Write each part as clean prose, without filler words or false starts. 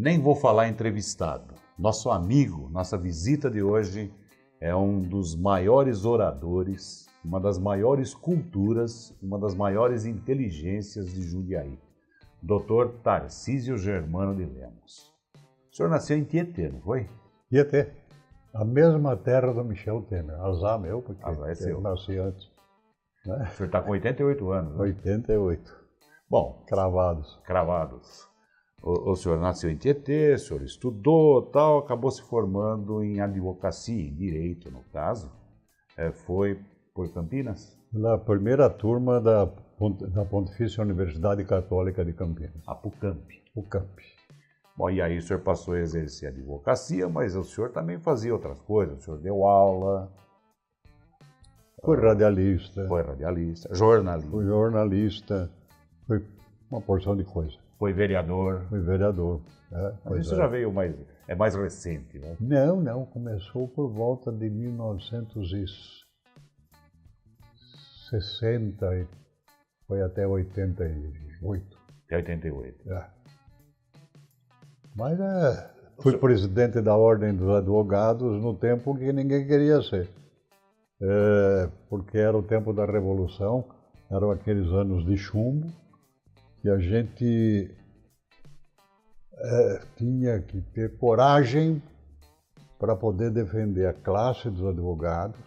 Nem vou falar entrevistado. Nosso amigo, nossa visita de hoje é um dos maiores oradores, uma das maiores culturas, uma das maiores inteligências de Jundiaí. Dr. Tarcísio Germano de Lemos. O senhor nasceu em Tietê, não foi? Tietê. A mesma terra do Michel Temer. Azar meu, porque eu nasci antes. Né? O senhor está com 88 anos, né? 88. Bom, cravados. O senhor nasceu em Tietê, o senhor estudou, tal, acabou se formando em advocacia, em direito, no caso. Foi por Campinas? Na primeira turma da Pontifícia Universidade Católica de Campinas. A PUCamp. PUCamp. Bom, e aí o senhor passou a exercer a advocacia, mas o senhor também fazia outras coisas. O senhor deu aula. Foi radialista. Foi radialista. Jornalista. Fui jornalista. Foi uma porção de coisa. Foi vereador. Fui vereador. Mas isso já veio mais recente, né? Não. Começou por volta de 1960 e foi até 88. Até 88. Mas fui presidente da Ordem dos Advogados no tempo que ninguém queria ser. Porque era o tempo da Revolução, eram aqueles anos de chumbo, que a gente tinha que ter coragem para poder defender a classe dos advogados.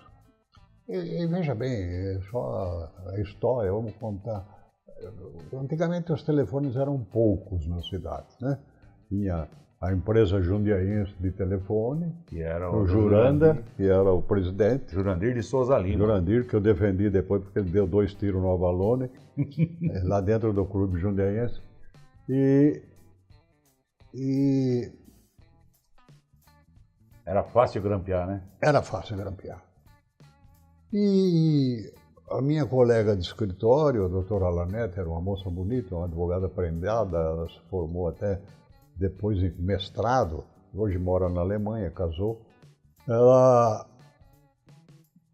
E veja bem, só a história, vamos contar. Antigamente os telefones eram poucos na cidade, né? Tinha a empresa jundiaense de telefone, que era o Juranda, que era o presidente. Jurandir de Souza Lima. Jurandir, que eu defendi depois porque ele deu 2 tiros no Avalone, lá dentro do clube jundiaense. E era fácil grampear, né? Era fácil grampear. E a minha colega de escritório, a doutora Alanete, era uma moça bonita, uma advogada prendada, ela se formou até depois em mestrado, hoje mora na Alemanha, casou. Ela,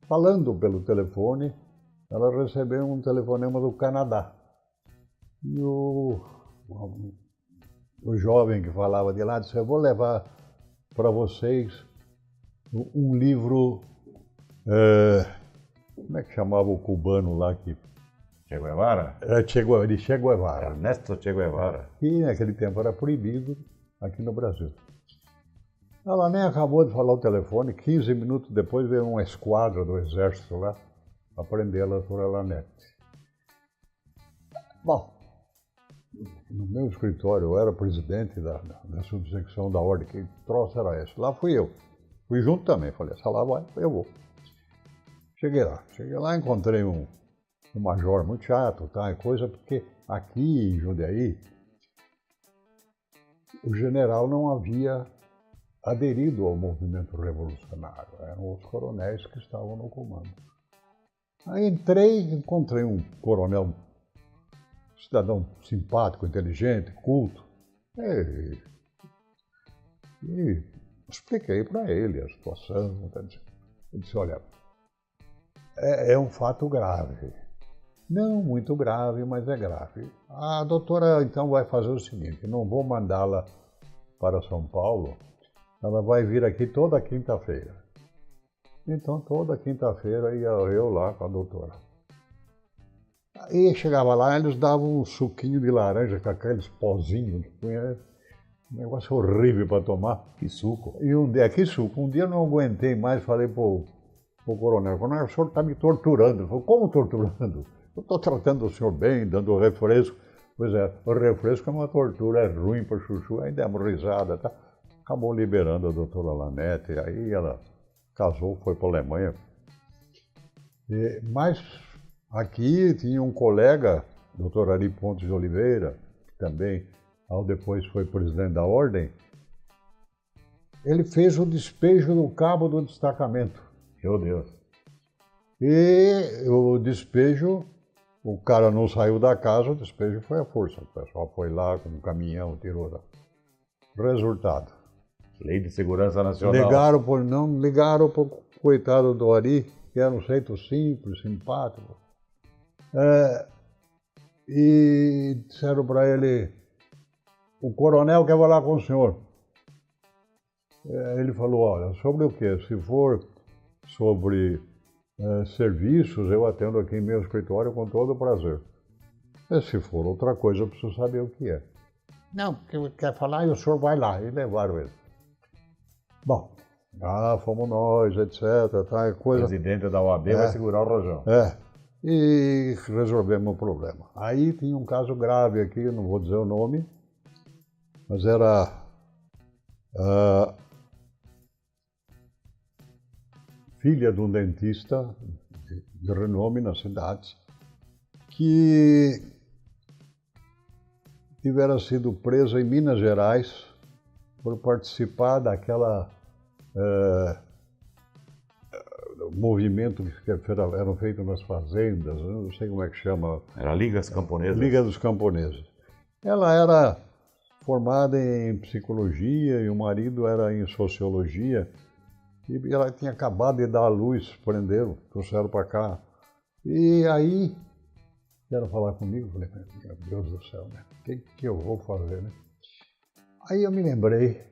falando pelo telefone, ela recebeu um telefonema do Canadá. E o jovem que falava de lá disse: eu vou levar para vocês um livro, como é que chamava o cubano lá que... Che Guevara? De Che Guevara. Ernesto Che Guevara. Que naquele tempo era proibido aqui no Brasil. Ela nem acabou de falar o telefone, 15 minutos depois veio uma esquadra do exército lá para prender a doutora Lanete. Bom, no meu escritório, eu era presidente da subsecção da ordem, que troço era esse? Lá fui eu. Fui junto também, falei, essa lá vai, eu vou. Cheguei lá, encontrei um major muito chato, tá, coisa, porque aqui em Jundiaí, o general não havia aderido ao movimento revolucionário, eram os coronéis que estavam no comando. Aí encontrei um coronel, cidadão simpático, inteligente, culto, e expliquei para ele a situação. Ele disse: olha, é um fato grave. Não muito grave, mas é grave. A doutora então vai fazer o seguinte: não vou mandá-la para São Paulo, ela vai vir aqui toda quinta-feira. Então toda quinta-feira ia eu lá com a doutora. Aí chegava lá, eles davam um suquinho de laranja com aqueles pozinhos, um negócio horrível para tomar. Que suco. Que suco. Um dia eu não aguentei mais, falei pro coronel: o senhor está me torturando. Eu falei: como torturando? Eu estou tratando o senhor bem, dando refresco. Pois é, o refresco é uma tortura, é ruim para chuchu, aí demos risada, tá? Acabou liberando a doutora Lanete, aí ela casou, foi para a Alemanha. Mas aqui tinha um colega, doutor Ari Pontes de Oliveira, que também, depois foi presidente da Ordem. Ele fez o despejo do cabo do destacamento. Meu Deus. E o despejo, o cara não saiu da casa, o despejo foi à força. O pessoal foi lá com um caminhão, tirou. Resultado: Lei de Segurança Nacional. Ligaram para o coitado do Ari, que era um jeito simples, simpático. E disseram para ele: o coronel quer falar com o senhor. Ele falou, olha, sobre o quê? Se for sobre serviços, eu atendo aqui em meu escritório com todo prazer. E se for outra coisa, eu preciso saber o que é. Não, porque ele quer falar e o senhor vai lá. E levaram ele. Bom, fomos nós, etc. Tá, coisa... O presidente da OAB vai segurar o rojão. E resolvemos o problema. Aí tinha um caso grave aqui, não vou dizer o nome, mas era filha de um dentista de renome na cidade, que tivera sido presa em Minas Gerais por participar daquela movimento que eram feitos nas fazendas, eu não sei como é que chama. Era Ligas Camponesas? Liga dos Camponeses. Ela era formada em psicologia e o marido era em sociologia. E ela tinha acabado de dar à luz, prenderam, trouxeram para cá. E aí, vieram falar comigo, falei, meu Deus do céu, né? O que eu vou fazer, né? Aí eu me lembrei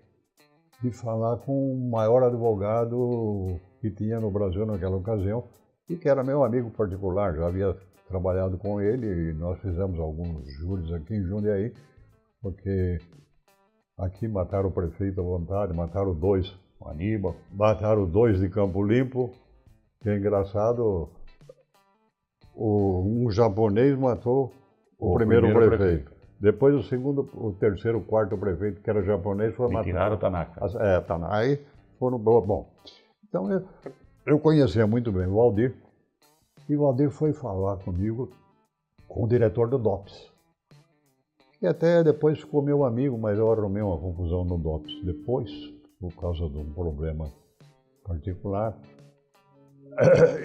de falar com o maior advogado que tinha no Brasil naquela ocasião, e que era meu amigo particular, já havia trabalhado com ele, e nós fizemos alguns júris aqui em Jundiaí, porque aqui mataram o prefeito à vontade, mataram 2, o Aníbal, mataram 2 de Campo Limpo, que é engraçado, um japonês matou o primeiro prefeito. Depois o segundo, o terceiro, o quarto prefeito, que era japonês, foi matado. Tiraram o Tanaka. Tanaka. Aí foram... Bom, então eu conhecia muito bem o Valdir, e o Valdir foi falar comigo com o diretor do DOPS. E até depois ficou meu amigo, mas eu arrumei uma confusão no DOPS depois, por causa de um problema particular.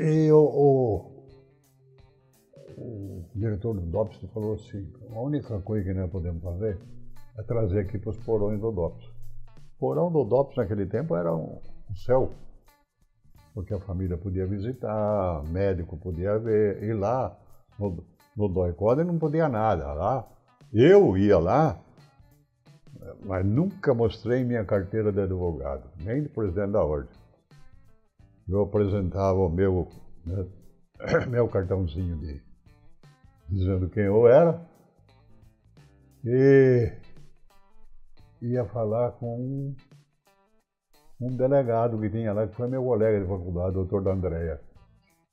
E o diretor do DOPS falou assim, a única coisa que nós podemos fazer é trazer aqui para os porões do DOPS. O porão do DOPS naquele tempo era um céu, porque a família podia visitar, médico podia ver, e lá no DOI-CODE não podia nada. Lá, eu ia lá, mas nunca mostrei minha carteira de advogado, nem de presidente da ordem. Eu apresentava o meu cartãozinho dizendo quem eu era, e ia falar com um delegado que tinha lá, que foi meu colega de faculdade, o doutor D'Andrea.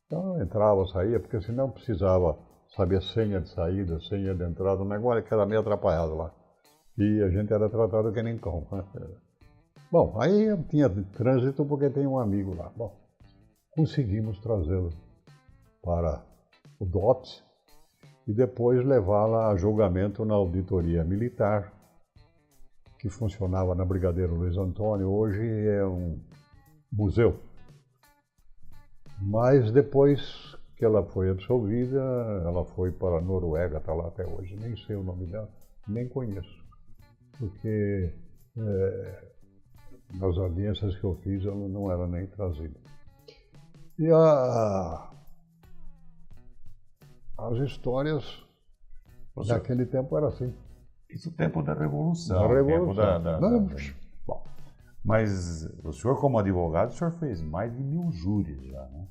Então eu entrava, saía, porque senão precisava saber senha de saída, senha de entrada, um negócio que era meio atrapalhado lá. E a gente era tratado que nem cão. Bom, aí eu tinha trânsito porque tem um amigo lá. Bom, conseguimos trazê-lo para o DOPS e depois levá-la a julgamento na auditoria militar, que funcionava na Brigadeiro Luiz Antônio, hoje é um museu. Mas depois que ela foi absolvida, ela foi para a Noruega, está lá até hoje. Nem sei o nome dela, nem conheço, porque nas audiências que eu fiz ela não era nem trazida. E as histórias daquele tempo eram assim. Isso é o tempo da Revolução. Da Revolução. Bom, mas o senhor, como advogado, o senhor fez mais de 1000 júris já, né?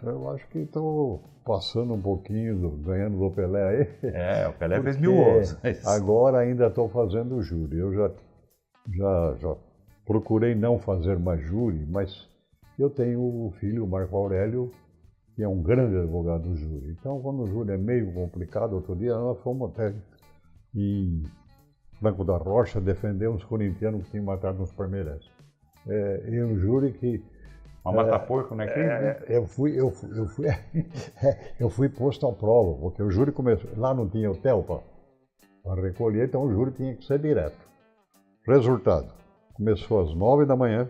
Eu acho que estou passando um pouquinho, ganhando do Pelé aí. O Pelé fez 1000 outros. Agora ainda estou fazendo júri. Eu já procurei não fazer mais júri, mas eu tenho o filho, o Marco Aurélio, que é um grande advogado do júri. Então, quando o júri é meio complicado, outro dia nós fomos até em Franco da Rocha defender uns corintianos que tinham matado uns palmeirenses. E um júri que... Uma mata-porco, né? Eu fui posto à prova, porque o júri começou... Lá não tinha hotel para recolher, então o júri tinha que ser direto. Resultado, começou às 9 da manhã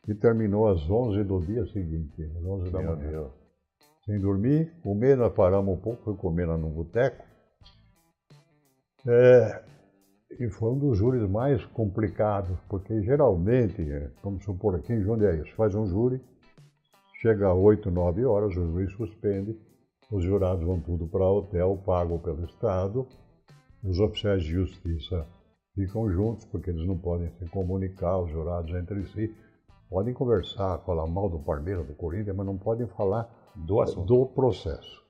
e terminou às 11 do dia seguinte, às 11 da manhã. Deus. Sem dormir, comer, nós paramos um pouco, fui comer lá no boteco. E foi um dos júris mais complicados, porque geralmente, vamos supor aqui em Jundiaí, faz um júri, chega a 8, 9 horas, o juiz suspende, os jurados vão tudo para hotel, pago pelo Estado, os oficiais de justiça ficam juntos porque eles não podem se comunicar, os jurados entre si. Podem conversar, falar mal do Palmeiras, do Corinthians, mas não podem falar do processo.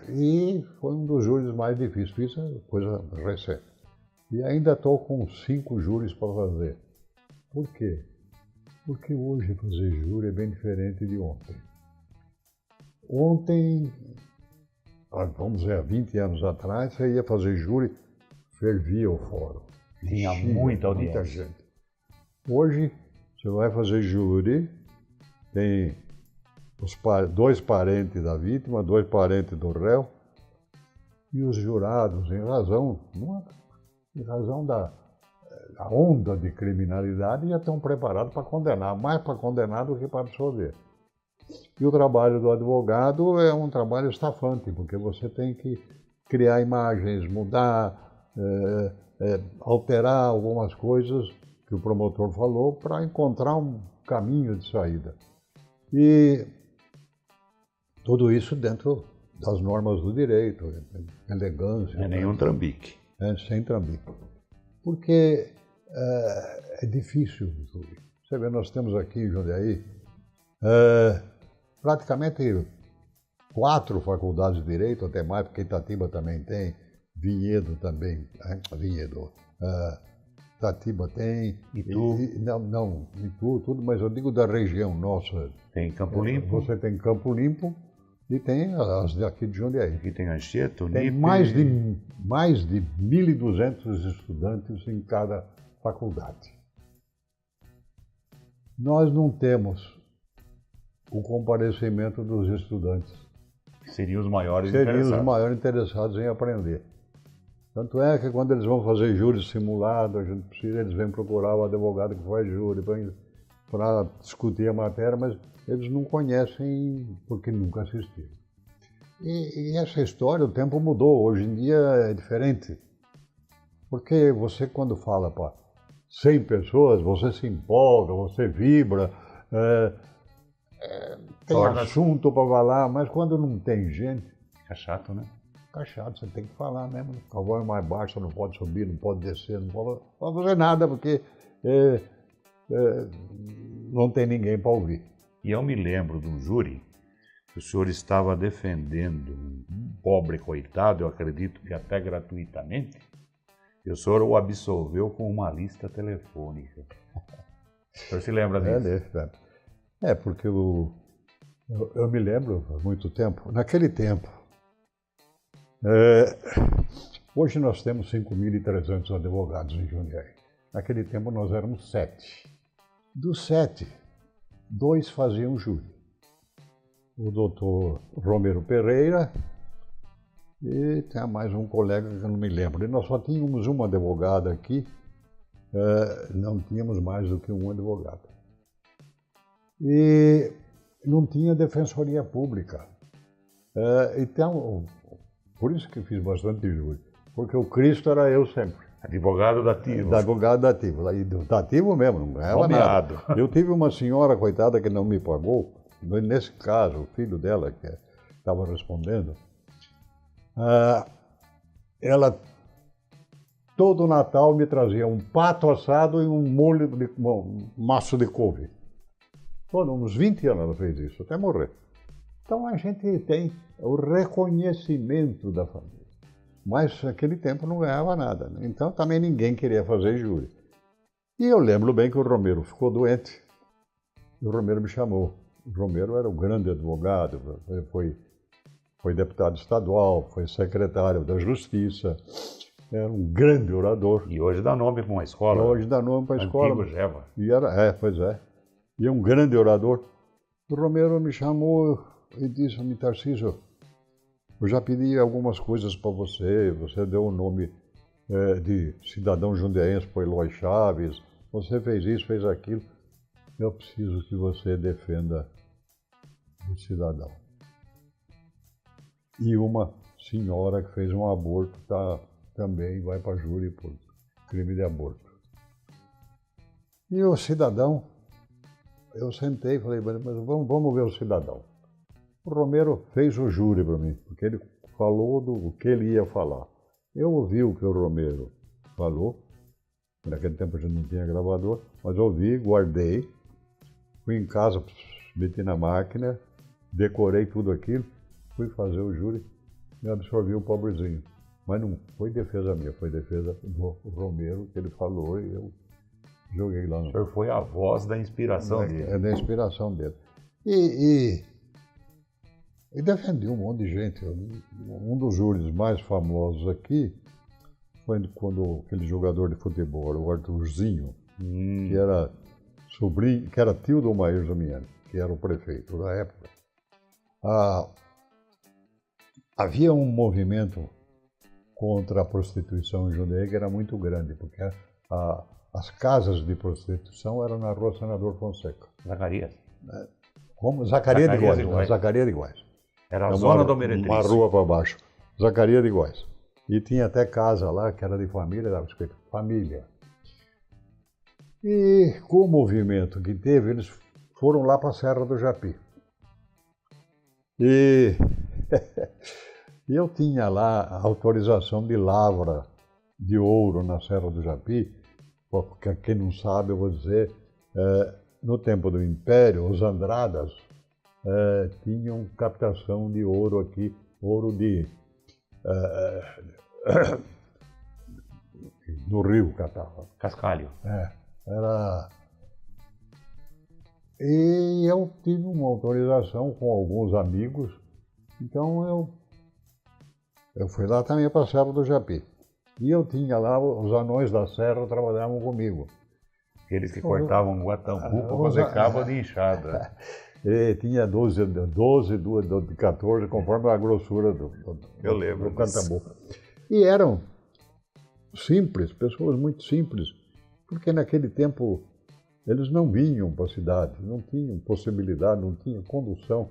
E foi um dos júris mais difíceis, isso é coisa recente. E ainda estou com 5 júris para fazer. Por quê? Porque hoje fazer júri é bem diferente de ontem. Ontem, vamos dizer, há 20 anos atrás, você ia fazer júri, fervia o fórum. Tinha muita audiência. Muita gente. Hoje, você vai fazer júri, tem os 2 parentes da vítima, 2 parentes do réu, e os jurados, em razão da onda de criminalidade, já estão preparados para condenar, mais para condenar do que para absolver. E o trabalho do advogado é um trabalho estafante, porque você tem que criar imagens, mudar, alterar algumas coisas que o promotor falou para encontrar um caminho de saída. E tudo isso dentro das normas do direito, elegância. Não é nenhum trambique. Sem trambique. Porque é difícil o júri. Você vê, nós temos aqui em Jundiaí praticamente 4 faculdades de direito, até mais, porque Itatiba também tem, Vinhedo também, Itatiba tem, Itu? Não, Itu, tudo, mas eu digo da região nossa. Tem Campo Limpo. Você tem Campo Limpo e tem as daqui de Jundiaí. Aqui tem Anchieta, Tem mais de 1.200 estudantes em cada faculdade. Nós não temos o comparecimento dos estudantes. Seriam os maiores Seriam interessados. os maiores interessados em aprender. Tanto é que quando eles vão fazer júri simulado, eles vêm procurar o advogado que faz júri para discutir a matéria, mas eles não conhecem porque nunca assistiram. E essa história, o tempo mudou, hoje em dia é diferente. Porque você, quando fala para 100 pessoas, você se empolga, você vibra, tem assunto para falar, mas quando não tem gente... Fica chato, né? Fica chato, você tem que falar mesmo. A voz é mais baixa, não pode subir, não pode descer, não pode fazer nada, porque não tem ninguém para ouvir. E eu me lembro de um júri que o senhor estava defendendo um pobre coitado, eu acredito que até gratuitamente, e o senhor o absolveu com uma lista telefônica. O senhor se lembra disso? Porque eu me lembro há muito tempo. Naquele tempo, hoje nós temos 5.300 advogados em Jundiaí. Naquele tempo nós éramos 7. Dos 7, 2 faziam júri. O doutor Romero Pereira e tem mais um colega que eu não me lembro. E nós só tínhamos uma advogada aqui, não tínhamos mais do que um advogado. E não tinha defensoria pública. Então, por isso que fiz bastante júri, porque o Cristo era eu sempre. Advogado dativo. Advogado dativo. E dativo mesmo, não ganhava nada. Eu tive uma senhora, coitada, que não me pagou. Nesse caso, o filho dela, que estava respondendo, ela, todo Natal, me trazia um pato assado e um molho de maço de couve. Uns 20 anos ela fez isso, até morrer. Então a gente tem o reconhecimento da família. Mas naquele tempo não ganhava nada. Então também ninguém queria fazer júri. E eu lembro bem que o Romero ficou doente. E o Romero me chamou. O Romero era um grande advogado, foi deputado estadual, foi secretário da Justiça, era um grande orador. E hoje dá nome para uma escola. Hoje dá nome para a escola. Antigo Geva. E pois é. E é um grande orador. O Romero me chamou e disse-me, Tarcísio, eu já pedi algumas coisas para você, você deu o nome de cidadão jundiaense para Eloy Chaves, você fez isso, fez aquilo. Eu preciso que você defenda o cidadão. E uma senhora que fez um aborto também vai para júri por crime de aborto. E o cidadão, eu sentei e falei, mas vamos ver o cidadão. O Romero fez o júri para mim, porque ele falou do que ele ia falar. Eu ouvi o que o Romero falou. Naquele tempo a gente não tinha gravador, mas ouvi, guardei, fui em casa, meti na máquina, decorei tudo aquilo, fui fazer o júri e absorvi o pobrezinho. Mas não foi defesa minha, foi defesa do Romero, que ele falou e eu joguei lá no... O senhor foi a voz da inspiração dele. É da inspiração dele. E defendi um monte de gente. Um dos júris mais famosos aqui foi quando aquele jogador de futebol, o Arthurzinho, que era sobrinho, que era tio do Maír Zamiani, que era o prefeito da época. Havia um movimento contra a prostituição em Jundiaí que era muito grande, porque as casas de prostituição eram na rua Senador Fonseca. Zacarias. Como? Zacaria de Góes. Zacaria de Góes. Era a zona do Meretriz. Uma rua para baixo. Zacaria de Góes. E tinha até casa lá, que era de família, dava escrito família. E com o movimento que teve, eles foram lá para a Serra do Japi. E eu tinha lá a autorização de lavra de ouro na Serra do Japi, porque quem não sabe, eu vou dizer, no tempo do Império, os Andradas tinham captação de ouro aqui, ouro no rio catava. Cascalho. Era... E eu tive uma autorização com alguns amigos, então eu fui lá também para a Serra do Japi. E eu tinha lá, os anões da serra trabalhavam comigo. Aqueles que cortavam guatambu para fazer cabo de enxada. E tinha 12, 14, conforme a grossura do cantambu. E eram simples, pessoas muito simples, porque naquele tempo eles não vinham para a cidade, não tinham possibilidade, não tinham condução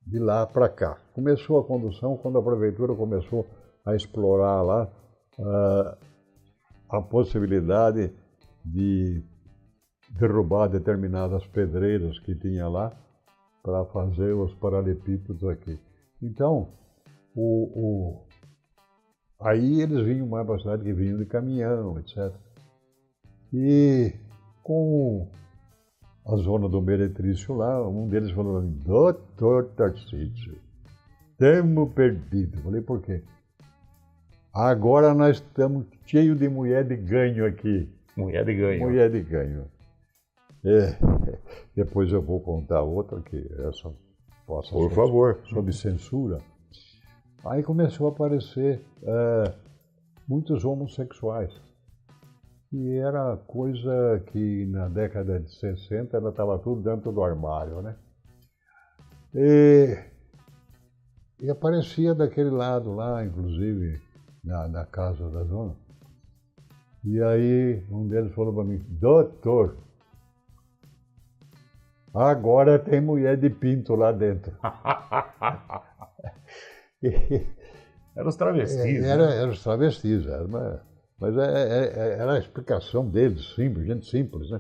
de lá para cá. Começou a condução quando a prefeitura começou a explorar lá a possibilidade de derrubar determinadas pedreiras que tinha lá para fazer os paralelepípedos aqui. Então, aí eles vinham mais para a cidade, que vinham de caminhão, etc. E com a zona do Meretrício lá, um deles falou: Doutor Tarcísio, temos perdido. Eu falei: por quê? Agora nós estamos cheios de mulher de ganho aqui. Mulher de ganho. Mulher de ganho. Depois eu vou contar outra, que essa possa Por favor. Sob censura. Aí começou a aparecer muitos homossexuais. E era coisa que na década de 60 ela estava tudo dentro do armário, né? E aparecia daquele lado lá, inclusive, na casa da zona. E aí um deles falou para mim: Doutor, agora tem mulher de pinto lá dentro. Eram os travestis. Eram os travestis, mas era a explicação deles, simples, gente simples, né?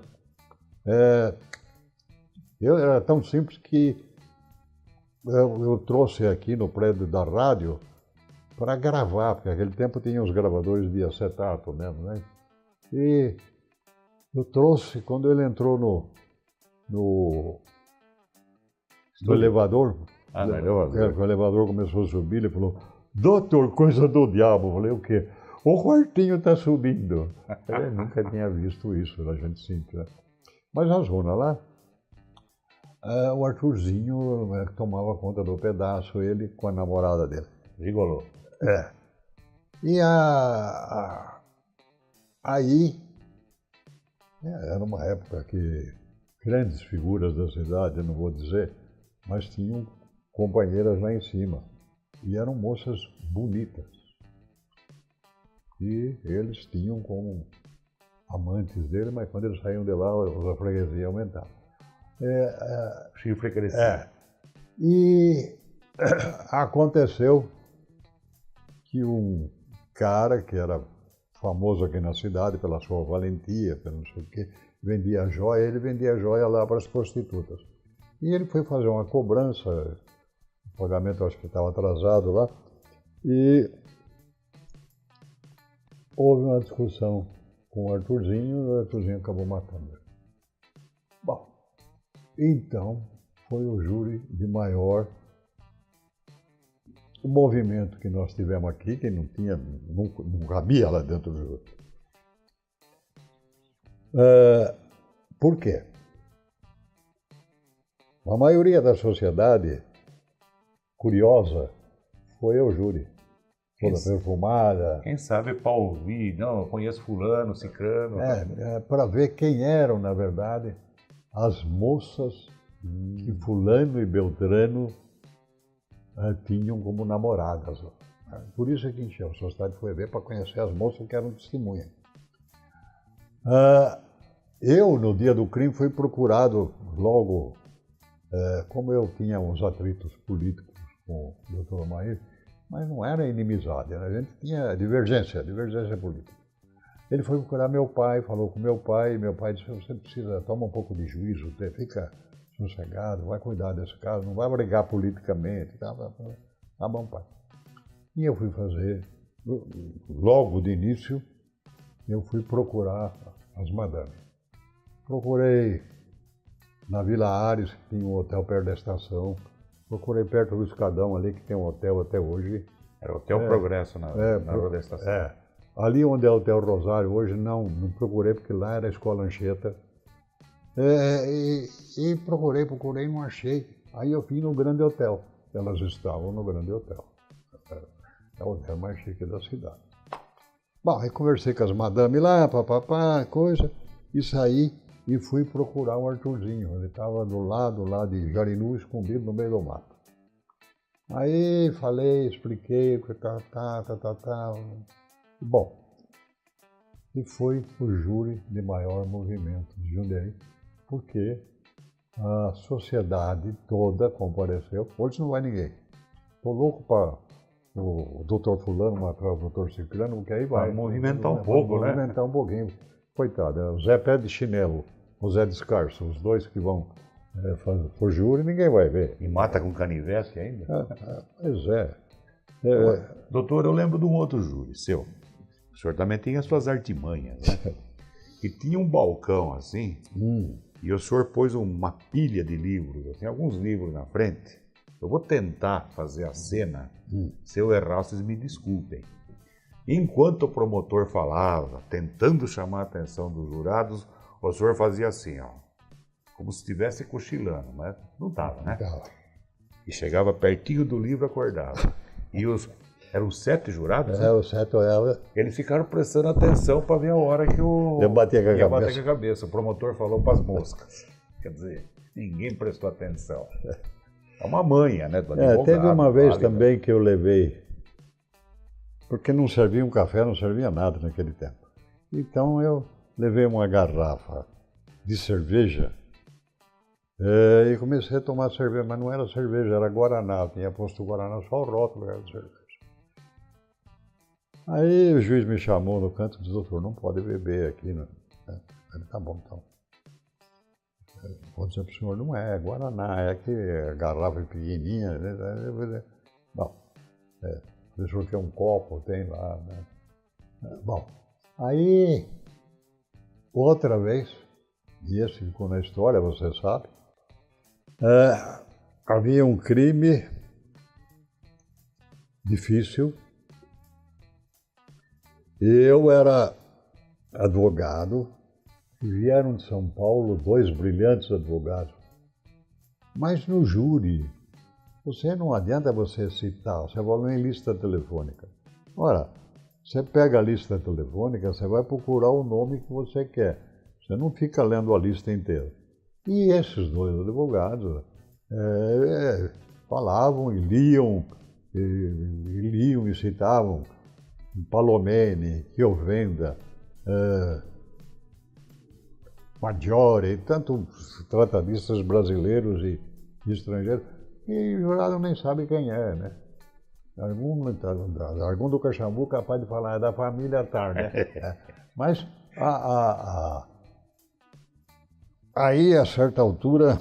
Eu era tão simples que eu trouxe aqui no prédio da rádio para gravar, porque naquele tempo tinha os gravadores de acetato mesmo, né? E eu trouxe, quando ele entrou no elevador, o elevador começou a subir, ele falou: Doutor, coisa do diabo. Eu falei: o quê? O quartinho está subindo. Eu nunca tinha visto isso, a gente simples, né? Mas a zona lá, o Arthurzinho tomava conta do pedaço, ele com a namorada dele. Gigolô. E aí, era uma época que grandes figuras da cidade, eu não vou dizer, mas tinham companheiras lá em cima. E eram moças bonitas. E eles tinham como amantes dele, mas quando eles saíam de lá, a freguesia aumentava. O chifre crescia. E aconteceu que um cara que era famoso aqui na cidade pela sua valentia, pelo não sei o quê, vendia joia, ele vendia joia lá para as prostitutas. E ele foi fazer uma cobrança, o pagamento acho que estava atrasado lá, e houve uma discussão com o Arthurzinho acabou matando ele. Bom, então foi o júri de maior. O movimento que nós tivemos aqui, que não cabia lá dentro do júri. Por quê? A maioria da sociedade curiosa foi ao júri. Toda perfumada. Quem sabe para ouvir, não, eu conheço fulano, cicrano. Para ver quem eram, na verdade, as moças que fulano e beltrano tinham como namoradas. Por isso é que encheu. A sociedade foi ver para conhecer as moças que eram testemunhas. Eu, no dia do crime, fui procurado logo, como eu tinha uns atritos políticos com o Dr. Mair, mas não era inimizade, né? A gente tinha divergência política. Ele foi procurar meu pai, falou com meu pai disse, você precisa, toma um pouco de juízo, fica sossegado, vai cuidar desse caso, não vai brigar politicamente, tá bom, pai. E eu fui fazer, logo de início, eu fui procurar as madames. Procurei na Vila Ares, que tinha um hotel perto da estação. Procurei perto do Escadão ali, que tem um hotel até hoje. Era o Hotel Progresso na Rua da Estação. Ali onde é o Hotel Rosário hoje, não procurei, porque lá era a Escola Anchieta. E procurei, não achei. Aí eu fui no Grande Hotel. Elas estavam no Grande Hotel. É o hotel mais chique da cidade. Bom, aí conversei com as madames lá, coisa, e saí e fui procurar o Arthurzinho. Ele estava do lado lá de Jarinu, escondido no meio do mato. Aí falei, expliquei, Bom, e foi o júri de maior movimento de Jundiaí, porque a sociedade toda compareceu. Hoje não vai ninguém. Estou louco para o doutor fulano matar o doutor ciclano, porque aí vai. Movimentar um pouco, né? Movimentar um pouquinho. Coitado, é o Zé Pé de Chinelo, o Zé Descarso, os dois que vão fazer o júri, ninguém vai ver. E mata com canivete ainda? Pois é. Doutor, eu lembro de um outro júri seu. O senhor também tem as suas artimanhas, né? E tinha um balcão assim, e o senhor pôs uma pilha de livros, assim, alguns livros na frente. Eu vou tentar fazer a cena, se eu errar, vocês me desculpem. Enquanto o promotor falava, tentando chamar a atenção dos jurados, o senhor fazia assim, ó, como se estivesse cochilando, mas não estava, né? E chegava pertinho do livro, acordava. E eram 7 jurados? Né? Os 7 olhavam. Eles ficaram prestando atenção para ver a hora que eu batia com a cabeça. O promotor falou para as moscas. Quer dizer, ninguém prestou atenção. É uma manha, né? Teve uma vez também que eu levei, porque não servia um café, não servia nada naquele tempo. Então eu levei uma garrafa de cerveja e comecei a tomar cerveja, mas não era cerveja, era Guaraná. Eu tinha posto Guaraná, só o rótulo era de cerveja. Aí o juiz me chamou no canto e disse, doutor, não pode beber aqui, né? Ele, tá bom, então. Vou dizer para o senhor, não é Guaraná, é que a garrafa é pequenininha. Né? Bom, o senhor quer um copo, tem lá, né? Bom, aí, outra vez, e esse ficou na história, você sabe, havia um crime difícil. Eu era advogado, e vieram de São Paulo 2 brilhantes advogados. Mas no júri, não adianta você citar, você vai ler em lista telefônica. Ora, você pega a lista telefônica, você vai procurar o nome que você quer. Você não fica lendo a lista inteira. E esses 2 advogados falavam e liam e citavam Palomeni, Chiovenda, Maggiore, tantos tratadistas brasileiros e estrangeiros, e o jurado nem sabe quem é, né? Algum do Caxambu capaz de falar, é da família tal, né? Mas aí, a certa altura,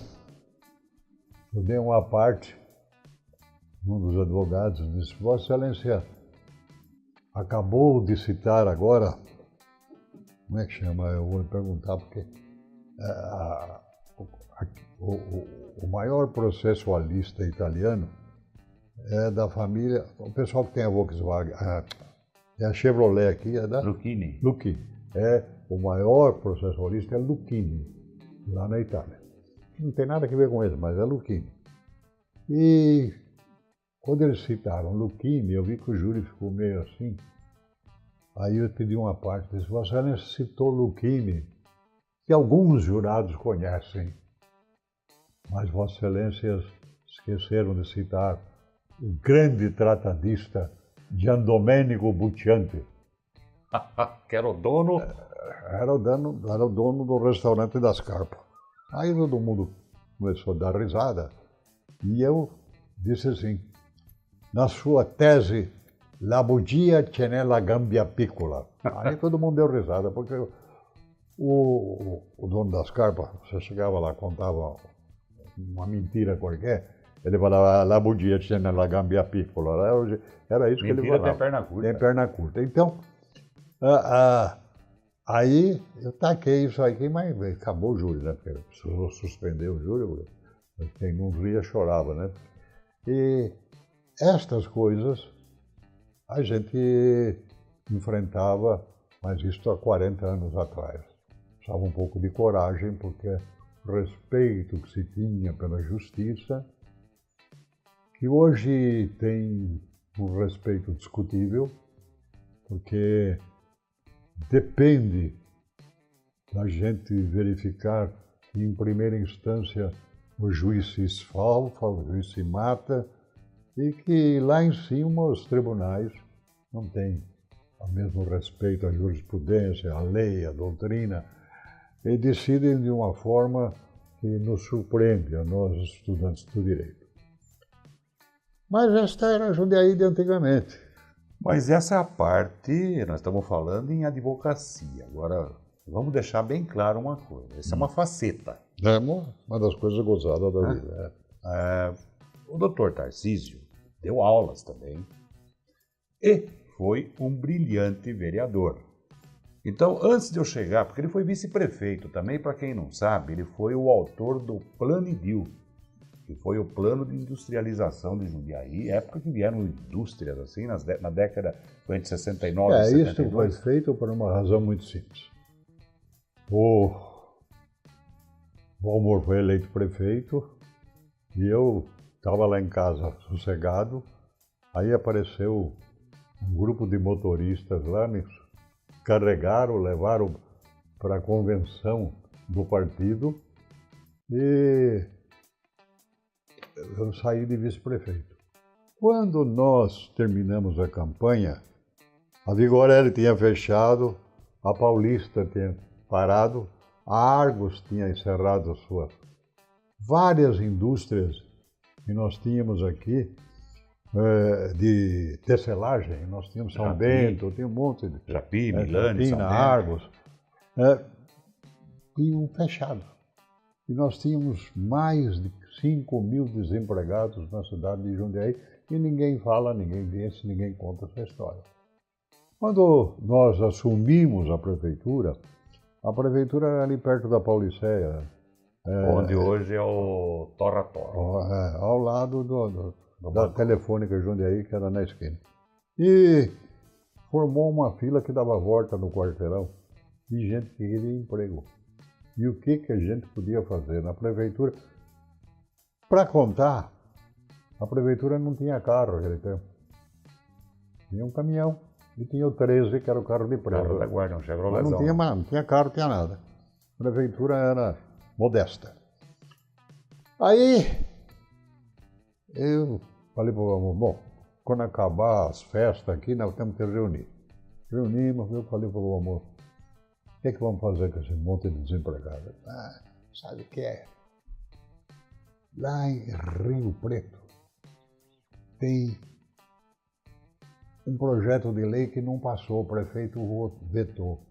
eu dei uma parte, um dos advogados disse, Vossa Excelência, acabou de citar agora, como é que chama? Eu vou lhe perguntar porque o maior processualista italiano é da família, o pessoal que tem a Volkswagen, é a Chevrolet aqui, é da Lucchini. Lucchini. É o maior processualista é Lucchini, lá na Itália. Não tem nada a ver com ele, mas é Lucchini. E quando eles citaram Lucchini, eu vi que o júri ficou meio assim. Aí eu pedi uma parte, disse, Vossa Excelência citou Lucchini, que alguns jurados conhecem, mas Vossa Excelência esqueceram de citar o grande tratadista Giandomenico Buccianti. Que era o dono. Era o dono do restaurante da Scarpa. Aí todo mundo começou a dar risada e eu disse assim, na sua tese, la bugia c'è nella gambia piccola. Aí todo mundo deu risada, porque o dono da Scarpa, você chegava lá, contava uma mentira qualquer, ele falava, la bugia c'è nella gambia piccola. Era isso Mentira que ele falava. tem perna curta. Tem perna curta. Então, aí eu taquei isso aqui, mas acabou o júri, né? Porque suspendeu o júri, quem não ria chorava, né? E estas coisas a gente enfrentava, mas isso há 40 anos atrás. Precisava um pouco de coragem, porque o respeito que se tinha pela justiça, que hoje tem um respeito discutível, porque depende da gente verificar que, em primeira instância, o juiz se esfalfa, o juiz se mata, e que lá em cima os tribunais não têm o mesmo respeito à jurisprudência, à lei, à doutrina, e decidem de uma forma que nos surpreende a nós, estudantes do direito. Mas esta era a Jundiaí de antigamente. Mas essa é a parte, nós estamos falando em advocacia. Agora, vamos deixar bem claro uma coisa, essa é uma faceta. É uma das coisas gozadas da vida. O doutor Tarcísio deu aulas também e foi um brilhante vereador. Então, antes de eu chegar, porque ele foi vice-prefeito também, para quem não sabe, ele foi o autor do Plano Idil, que foi o plano de industrialização de Jundiaí, época que vieram indústrias assim, na década de 69, 72. Isso foi feito por uma razão muito simples. O Valmor foi eleito prefeito e eu estava lá em casa sossegado, aí apareceu um grupo de motoristas lá, me carregaram, levaram para a convenção do partido e eu saí de vice-prefeito. Quando nós terminamos a campanha, a Vigorelli tinha fechado, a Paulista tinha parado, a Argos tinha encerrado as suas várias indústrias que nós tínhamos aqui de tecelagem, nós tínhamos São Japi, Bento, tinha um monte de Japi, Milane, São Bento. Argos, tinham fechado. E nós tínhamos mais de 5.000 desempregados na cidade de Jundiaí e ninguém fala, ninguém diz, ninguém conta essa história. Quando nós assumimos a prefeitura era ali perto da Pauliceia. Onde hoje é o Torra Torra. Ao lado da Telefônica Jundiaí, que era na esquina. E formou uma fila que dava volta no quarteirão de gente que queria emprego. E o que a gente podia fazer na prefeitura? Para contar, a prefeitura não tinha carro naquele tempo. Tinha um caminhão e tinha o 13, que era o carro de prego. Carro da guarda, um Chevrolet. Não tinha carro, não tinha nada. A prefeitura era modesta. Aí eu falei para o amor, bom, quando acabar as festas aqui, nós temos que reunir. Reunimos, eu falei para o amor, o que é que vamos fazer com esse monte de desempregados? Sabe o que é? Lá em Rio Preto tem um projeto de lei que não passou, o prefeito vetou.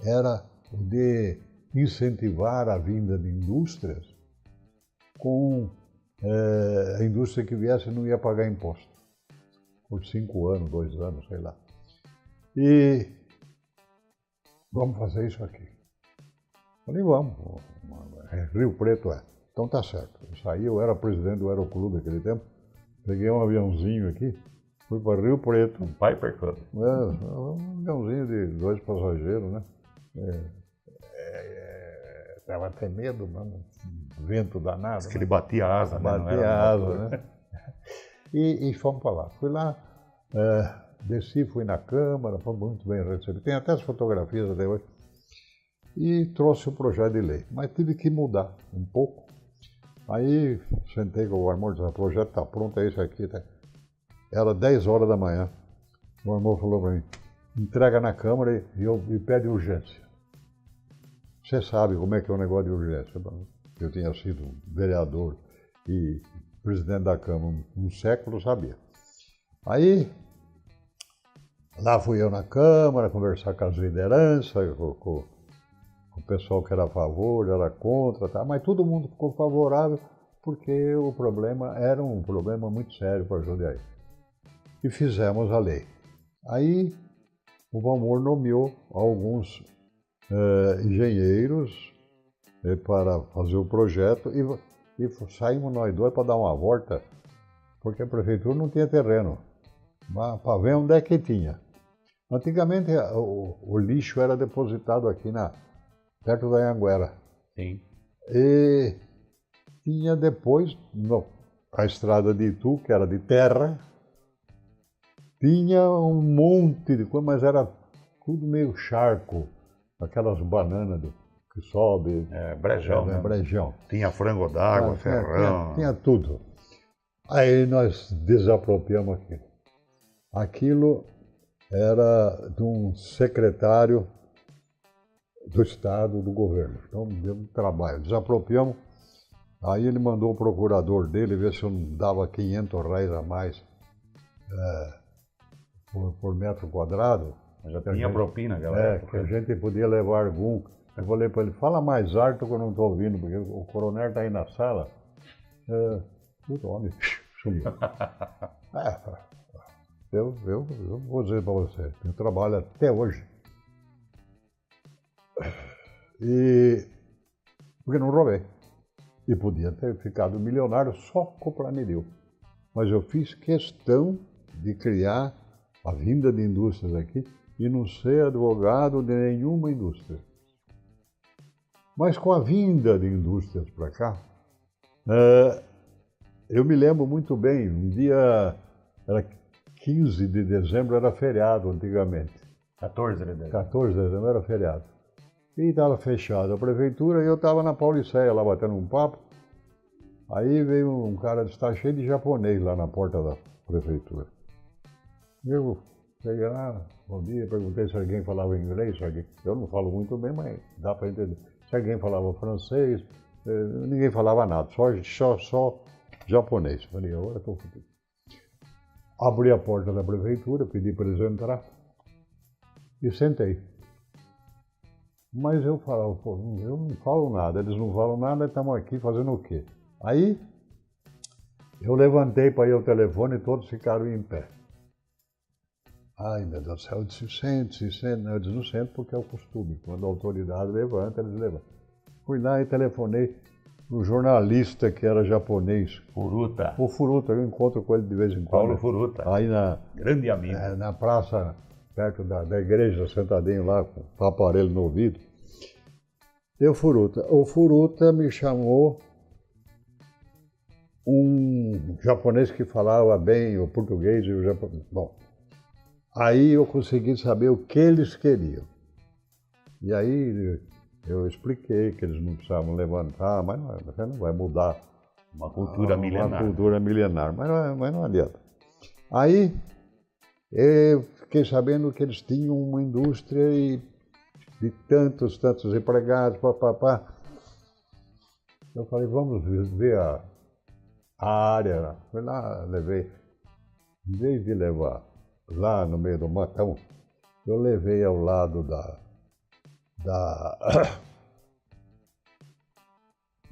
Era o de incentivar a vinda de indústrias com a indústria que viesse não ia pagar imposto. Por 5 anos, 2 anos, sei lá. E vamos fazer isso aqui. Falei, vamos. Rio Preto é. Então tá certo. Eu saí, eu era presidente do Aeroclube naquele tempo. Peguei um aviãozinho aqui, fui para Rio Preto. Um Piper Cub. Um aviãozinho de 2 passageiros, né? Tava até medo, mano. Vento danado. Diz que ele batia asa, né? Não Batia era asa, motor. né? E fomos para lá. Fui lá, desci, fui na Câmara, foi muito bem recebido. Tem até as fotografias até hoje. E trouxe o projeto de lei. Mas tive que mudar um pouco. Aí sentei com o Armor e disse, o projeto está pronto, é esse aqui. Tá? Era 10 horas da manhã. O Armor falou para mim, entrega na Câmara e pede urgência. Você sabe como é que é o negócio de urgência. Eu tinha sido vereador e presidente da Câmara um século, sabia. Aí, lá fui eu na Câmara, conversar com as lideranças, com o pessoal que era a favor, era contra, tá? Mas todo mundo ficou favorável porque o problema era um problema muito sério para Jundiaí. E fizemos a lei. Aí o Valmor nomeou alguns engenheiros para fazer o projeto e saímos nós dois para dar uma volta, porque a prefeitura não tinha terreno, para ver onde é que tinha. Antigamente o lixo era depositado aqui perto da Anhanguera. Sim. E tinha depois a estrada de Itu, que era de terra, tinha um monte de coisa, mas era tudo meio charco, aquelas bananas que sobe. Brejão, né? Brejão. Tinha frango d'água, ferrão. Tinha tudo. Aí nós desapropriamos aquilo. Aquilo era de um secretário do Estado, do governo. Então deu um trabalho. Desapropriamos. Aí ele mandou o procurador dele ver se eu não dava R$500 a mais por metro quadrado. Já tinha propina naquela época. Que a gente podia levar algum. Eu falei para ele, fala mais alto que eu não estou ouvindo, porque o coronel está aí na sala. Puta, homem, sumiu. Eu vou dizer para você, eu trabalho até hoje. Porque não roubei. E podia ter ficado milionário só com o Planiril. Mas eu fiz questão de criar a vinda de indústrias aqui e não ser advogado de nenhuma indústria. Mas com a vinda de indústrias para cá, eu me lembro muito bem, um dia, era 15 de dezembro, era feriado antigamente. 14 de dezembro. 14 de dezembro era feriado. E estava fechada a prefeitura e eu estava na Pauliceia lá batendo um papo. Aí veio um cara, está cheio de japonês lá na porta da prefeitura. Eu cheguei lá, bom dia, perguntei se alguém falava inglês. Eu não falo muito bem, mas dá para entender. Se alguém falava francês, ninguém falava nada, só japonês. Falei, agora estou fodido. Abri a porta da prefeitura, pedi para eles entrar e sentei. Mas eu falava, pô, eu não falo nada, eles não falam nada, estamos aqui fazendo o quê? Aí eu levantei para ir ao telefone e todos ficaram em pé. Ai, meu Deus do céu, eu disse, sente. Eu disse, não sento porque é o costume. Quando a autoridade levanta, eles levantam. Fui lá e telefonei para o jornalista que era japonês. Furuta. O Furuta, eu encontro com ele de vez em quando. Paulo Furuta. Aí grande amigo. Na praça, perto da igreja, sentadinho lá, com o aparelho no ouvido. E o Furuta me chamou um japonês que falava bem o português e o japonês. Bom, aí eu consegui saber o que eles queriam. E aí eu expliquei que eles não precisavam levantar, mas você não vai mudar uma cultura milenar. Uma cultura milenar, mas não adianta. Aí eu fiquei sabendo que eles tinham uma indústria de tantos empregados, papapá. Eu falei, vamos ver a área. Fui lá, levei. Em vez de levar lá no meio do matão, eu levei ao lado da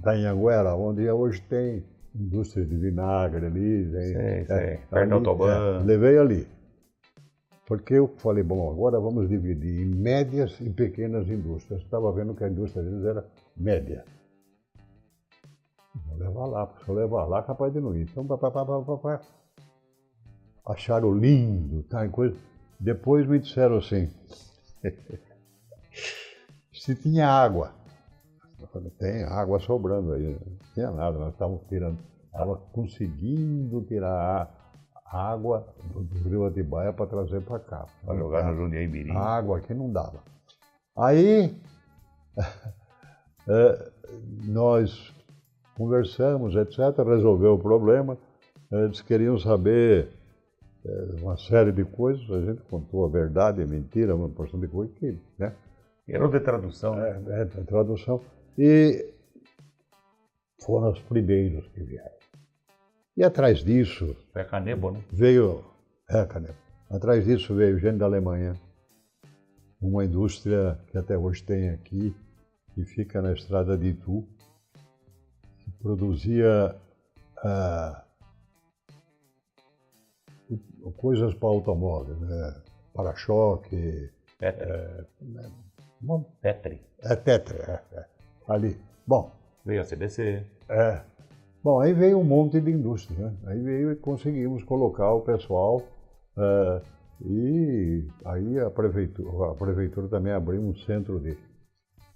Anhanguera, onde hoje tem indústria de vinagre ali. Sei. Perto do autobahn. Levei ali. Porque eu falei, bom, agora vamos dividir em médias e pequenas indústrias. Estava vendo que a indústria deles era média. Vou levar lá, se eu levar lá, capaz de não ir. Então, acharam lindo, tá, coisa. Depois me disseram assim, se tinha água. Eu falei, tem água sobrando aí. Não tinha nada, nós estávamos tirando, estava conseguindo tirar água do Rio Atibaia para trazer para cá. Para jogar no Jundiaí Mirim. A água aqui não dava. Aí, nós conversamos, etc., resolveu o problema. Eles queriam saber uma série de coisas, a gente contou a verdade, a mentira, uma porção de coisas que, né? Erro de tradução, né? De tradução. E foram os primeiros que vieram. E atrás disso... Foi a Canebo, né? Veio... Canebo. Atrás disso veio gente da Alemanha, uma indústria que até hoje tem aqui, que fica na estrada de Itu, que produzia coisas para automóvel, né? Para-choque... Petri. Petri, ali. Bom. Veio a CBC. Bom, aí veio um monte de indústria, né? Aí veio e conseguimos colocar o pessoal e aí a prefeitura também abriu um centro de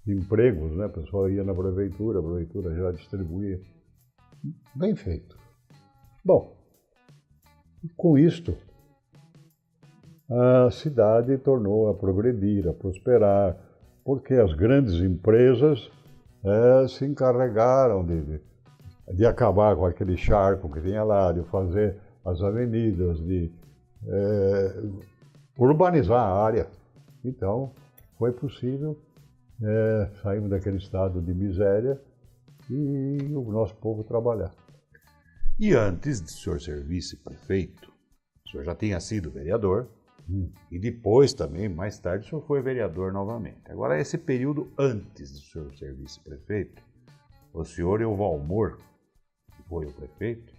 empregos, né? O pessoal ia na prefeitura, a prefeitura já distribuía. Bem feito. Bom, com isto, a cidade tornou a progredir, a prosperar, porque as grandes empresas se encarregaram de acabar com aquele charco que tinha lá, de fazer as avenidas, de urbanizar a área. Então, foi possível sairmos daquele estado de miséria e o nosso povo trabalhar. E antes de o senhor ser vice-prefeito, o senhor já tinha sido vereador, e depois também, mais tarde, o senhor foi vereador novamente. Agora, esse período antes do senhor ser vice-prefeito, o senhor e o Valmor, que foi o prefeito,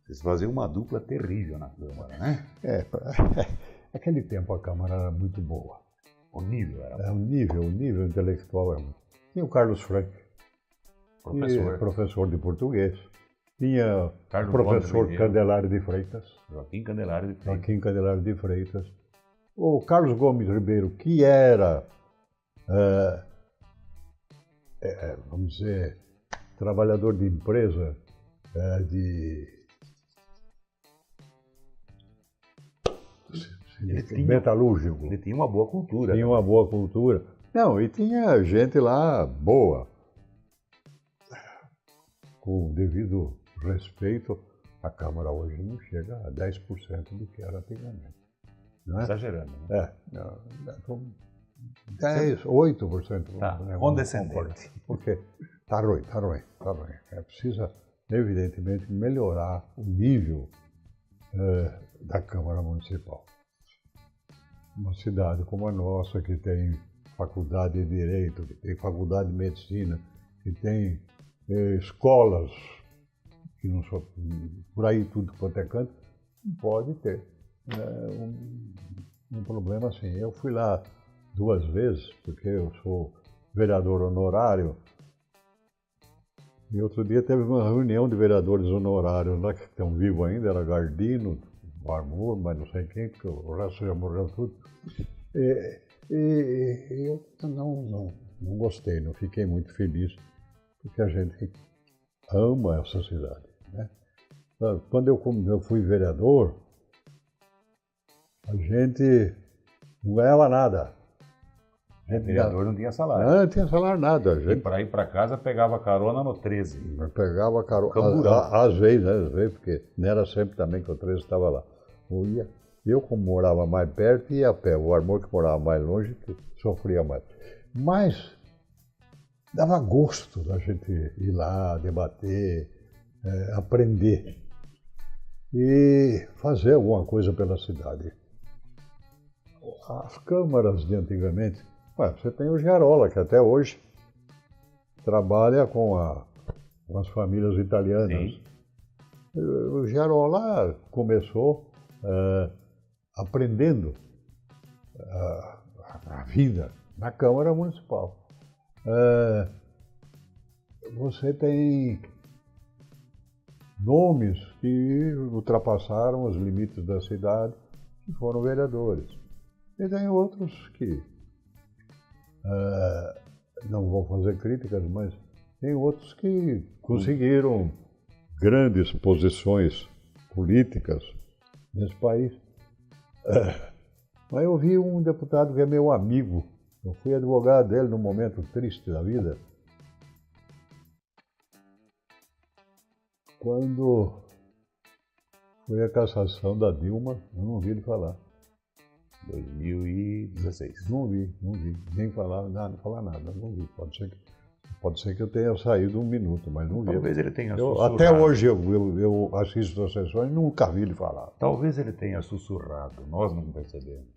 vocês faziam uma dupla terrível na Câmara, né? Aquele tempo a Câmara era muito boa. O nível era bom. O nível intelectual era muito. Tinha o Carlos Frank, professor de português. Tinha o professor Candelário de Freitas. Joaquim Candelário de Freitas. O Carlos Gomes Ribeiro, que era, vamos dizer, trabalhador de empresa, metalúrgico. Ele tinha uma boa cultura. Tinha uma boa cultura. Não, e tinha gente lá boa. Com o devido respeito, a Câmara hoje não chega a 10% do que era antigamente. Não é? Exagerando, né? 10, 8%. Tá, condescendente. Porque tá ruim. Precisa, evidentemente, melhorar o nível da Câmara Municipal. Uma cidade como a nossa, que tem faculdade de Direito, que tem faculdade de Medicina, que tem escolas, que não só por aí tudo quanto é canto, não pode ter um problema assim. Eu fui lá 2 vezes, porque eu sou vereador honorário, e outro dia teve uma reunião de vereadores honorários lá, que estão vivos ainda, era Gardino, Valmor, mas não sei quem, porque o resto já morreu tudo. E eu não gostei, não fiquei muito feliz, porque a gente ama essa cidade, né? Quando eu fui vereador, a gente não ganhava nada. Vereador não tinha salário. Não tinha salário nada. E para ir para casa pegava carona no 13. Pegava carona, às vezes, porque não era sempre também que o 13 estava lá. Eu, como morava mais perto, ia a pé. O Armor, que morava mais longe, que sofria mais. Mas dava gosto da gente ir lá, debater, aprender e fazer alguma coisa pela cidade. As câmaras de antigamente, você tem o Gerola, que até hoje trabalha com as famílias italianas. Sim. O Gerola começou aprendendo a vida na Câmara Municipal. Você tem nomes que ultrapassaram os limites da cidade, que foram vereadores. E tem outros que, não vou fazer críticas, mas tem outros que conseguiram grandes posições políticas nesse país. Mas eu vi um deputado que é meu amigo, eu fui advogado dele num momento triste da vida, quando foi a cassação da Dilma, eu não ouvi ele falar. 2016. Não vi, nem falar nada, não vi. Pode ser que eu tenha saído um minuto, mas não vi. Talvez ele tenha sussurrado. Até hoje eu assisto as sessões e nunca vi ele falar. Talvez ele tenha sussurrado, nós não percebemos.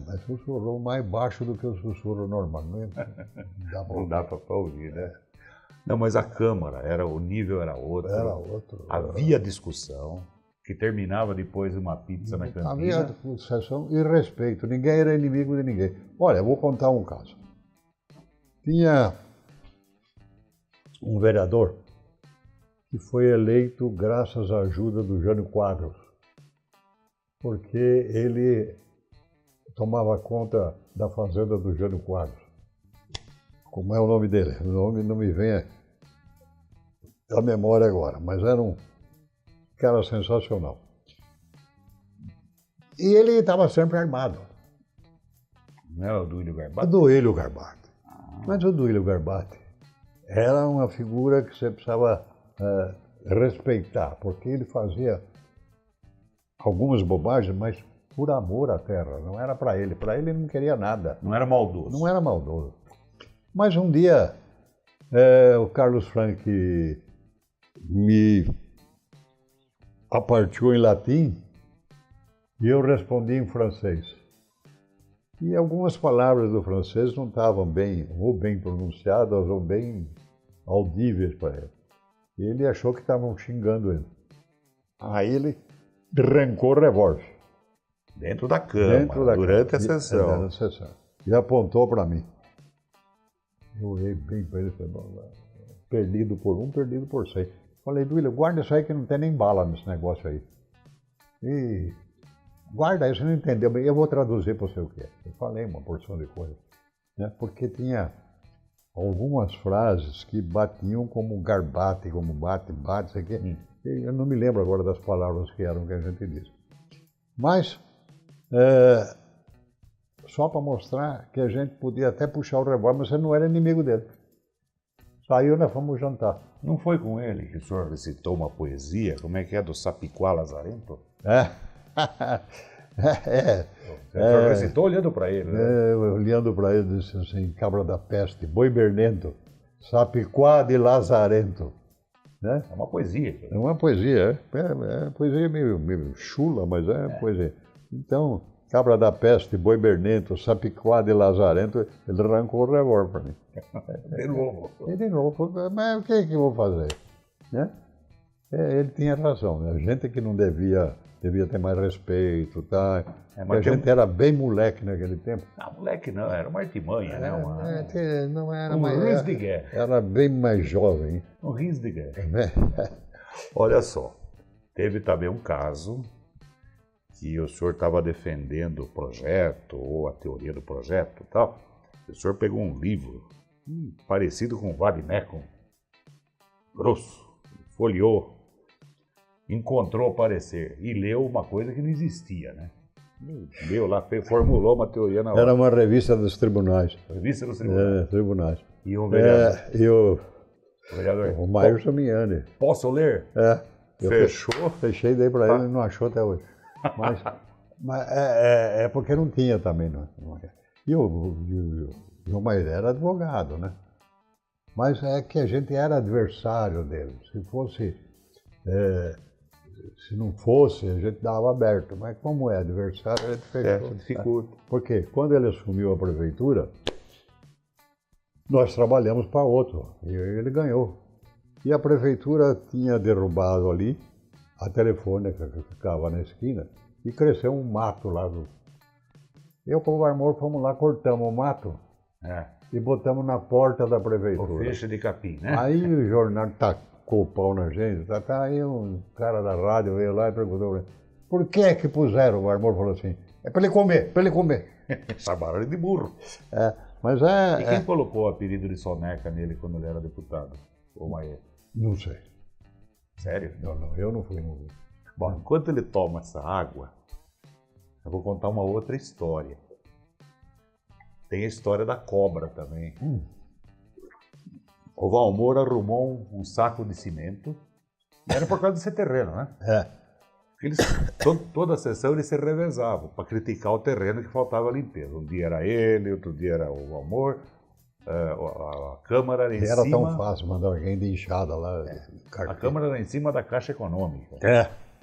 Mas sussurrou mais baixo do que o sussurro normal. Não dá para ouvir, né? Não, mas a Câmara, o nível era outro. Era outro. Havia discussão, que terminava depois de uma pizza na cantina. Havia discussão e respeito. Ninguém era inimigo de ninguém. Olha, eu vou contar um caso. Tinha um vereador que foi eleito graças à ajuda do Jânio Quadros, porque ele tomava conta da fazenda do Jânio Quadros. Como é o nome dele? O nome não me vem à memória agora, mas era um cara sensacional. E ele estava sempre armado. Não é o Duílio Garbati? O Duílio Garbati. Mas o Duílio Garbati era uma figura que você precisava respeitar, porque ele fazia algumas bobagens, mas por amor à terra, não era para ele. Para ele não queria nada. Não era maldoso. Não era maldoso. Mas um dia, o Carlos Frank me apartiu em latim e eu respondi em francês. E algumas palavras do francês não estavam ou bem pronunciadas ou bem audíveis para ele. E ele achou que estavam xingando ele. Aí ele arrancou o revólver. Dentro da Câmara, durante a sessão. E apontou para mim. Eu olhei bem para ele e falei, perdido por um, perdido por 100. Falei, Duílio, guarda isso aí que não tem nem bala nesse negócio aí. E guarda aí, você não entendeu bem, eu vou traduzir para você o que é. Eu falei uma porção de coisa, né? Porque tinha algumas frases que batiam como garbate, como bate, isso aqui. Eu não me lembro agora das palavras que eram que a gente disse. Mas, só para mostrar que a gente podia até puxar o revólver, mas você não era inimigo dele. Saiu, nós fomos jantar. Não foi com ele que o senhor recitou uma poesia? Como é que é? Do Sapiquá Lazarento? O senhor recitou olhando para ele, né? Olhando para ele, disse assim, cabra da peste, boi bernento, Sapiquá de Lazarento. Né? É uma poesia. É uma poesia, é poesia meio chula, mas é poesia. Então, cabra da peste, boi bernento, Sapiquá de Lazarento, ele arrancou o revólver para mim. De novo. De novo, mas o que eu vou fazer? Né? Ele tinha razão, né? A gente que não devia ter mais respeito, tá? A gente era bem moleque naquele tempo. Não, moleque não, era uma artimanha, né? Não era rins de guerra. Era bem mais jovem. Um rins de guerra. Olha só, teve também um caso que o senhor estava defendendo o projeto, ou a teoria do projeto e tal. O senhor pegou um livro parecido com o Vademecum, grosso, folheou, encontrou o parecer e leu uma coisa que não existia, né? Leu lá, formulou uma teoria na hora. Era uma revista dos tribunais. Revista dos tribunais? Tribunais. E o vereador? O Mário Samiani. Posso ler? Fechou? Fechei, dei para ele, ele não achou até hoje. Mas é porque não tinha também. Não. E o João Mairé era advogado, né? Mas é que a gente era adversário dele. Se não fosse, a gente dava aberto. Mas como é adversário, a gente fechou. Dificulta. Porque quando ele assumiu a prefeitura, nós trabalhamos para outro. E ele ganhou. E a prefeitura tinha derrubado ali a telefônica que ficava na esquina e cresceu um mato lá. Eu com o Varmor fomos lá, cortamos o mato e botamos na porta da prefeitura. O feixe de capim, né? Aí o jornal tacou o pau na gente, aí um cara da rádio veio lá e perguntou por que puseram? O Varmor falou assim, é para ele comer, para ele comer. Chamaram ele de burro. Mas E quem colocou o apelido de soneca nele quando ele era deputado? O Maia? Não sei. Sério? Não, eu não fui no... Bom, enquanto ele toma essa água, eu vou contar uma outra história. Tem a história da cobra também. O Valmor arrumou um saco de cimento. E era por causa desse terreno, né? Eles, toda a sessão eles se revezavam para criticar o terreno que faltava limpeza. Um dia era ele, outro dia era o Valmor. A Câmara era em cima... Era tão fácil mandar alguém de enxada lá. A Câmara era em cima da Caixa Econômica.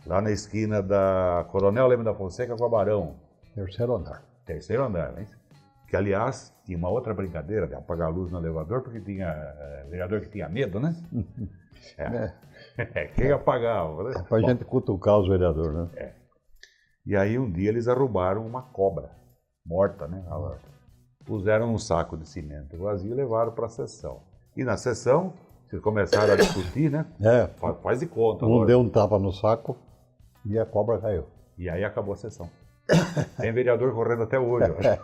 Lá na esquina da Coronel Leme da Fonseca com a Barão. Terceiro andar. Terceiro andar, né? Que, aliás, tinha uma outra brincadeira de apagar a luz no elevador, porque tinha vereador que tinha medo, né? Quem apagava, né? É pra gente cutucar os vereadores, né? E aí um dia eles arrumaram uma cobra, morta, né? Puseram um saco de cimento vazio e levaram para a sessão. E na sessão, eles começaram a discutir, né? Faz de conta. Um deu um tapa no saco e a cobra caiu. E aí acabou a sessão. Tem vereador correndo até hoje, eu acho.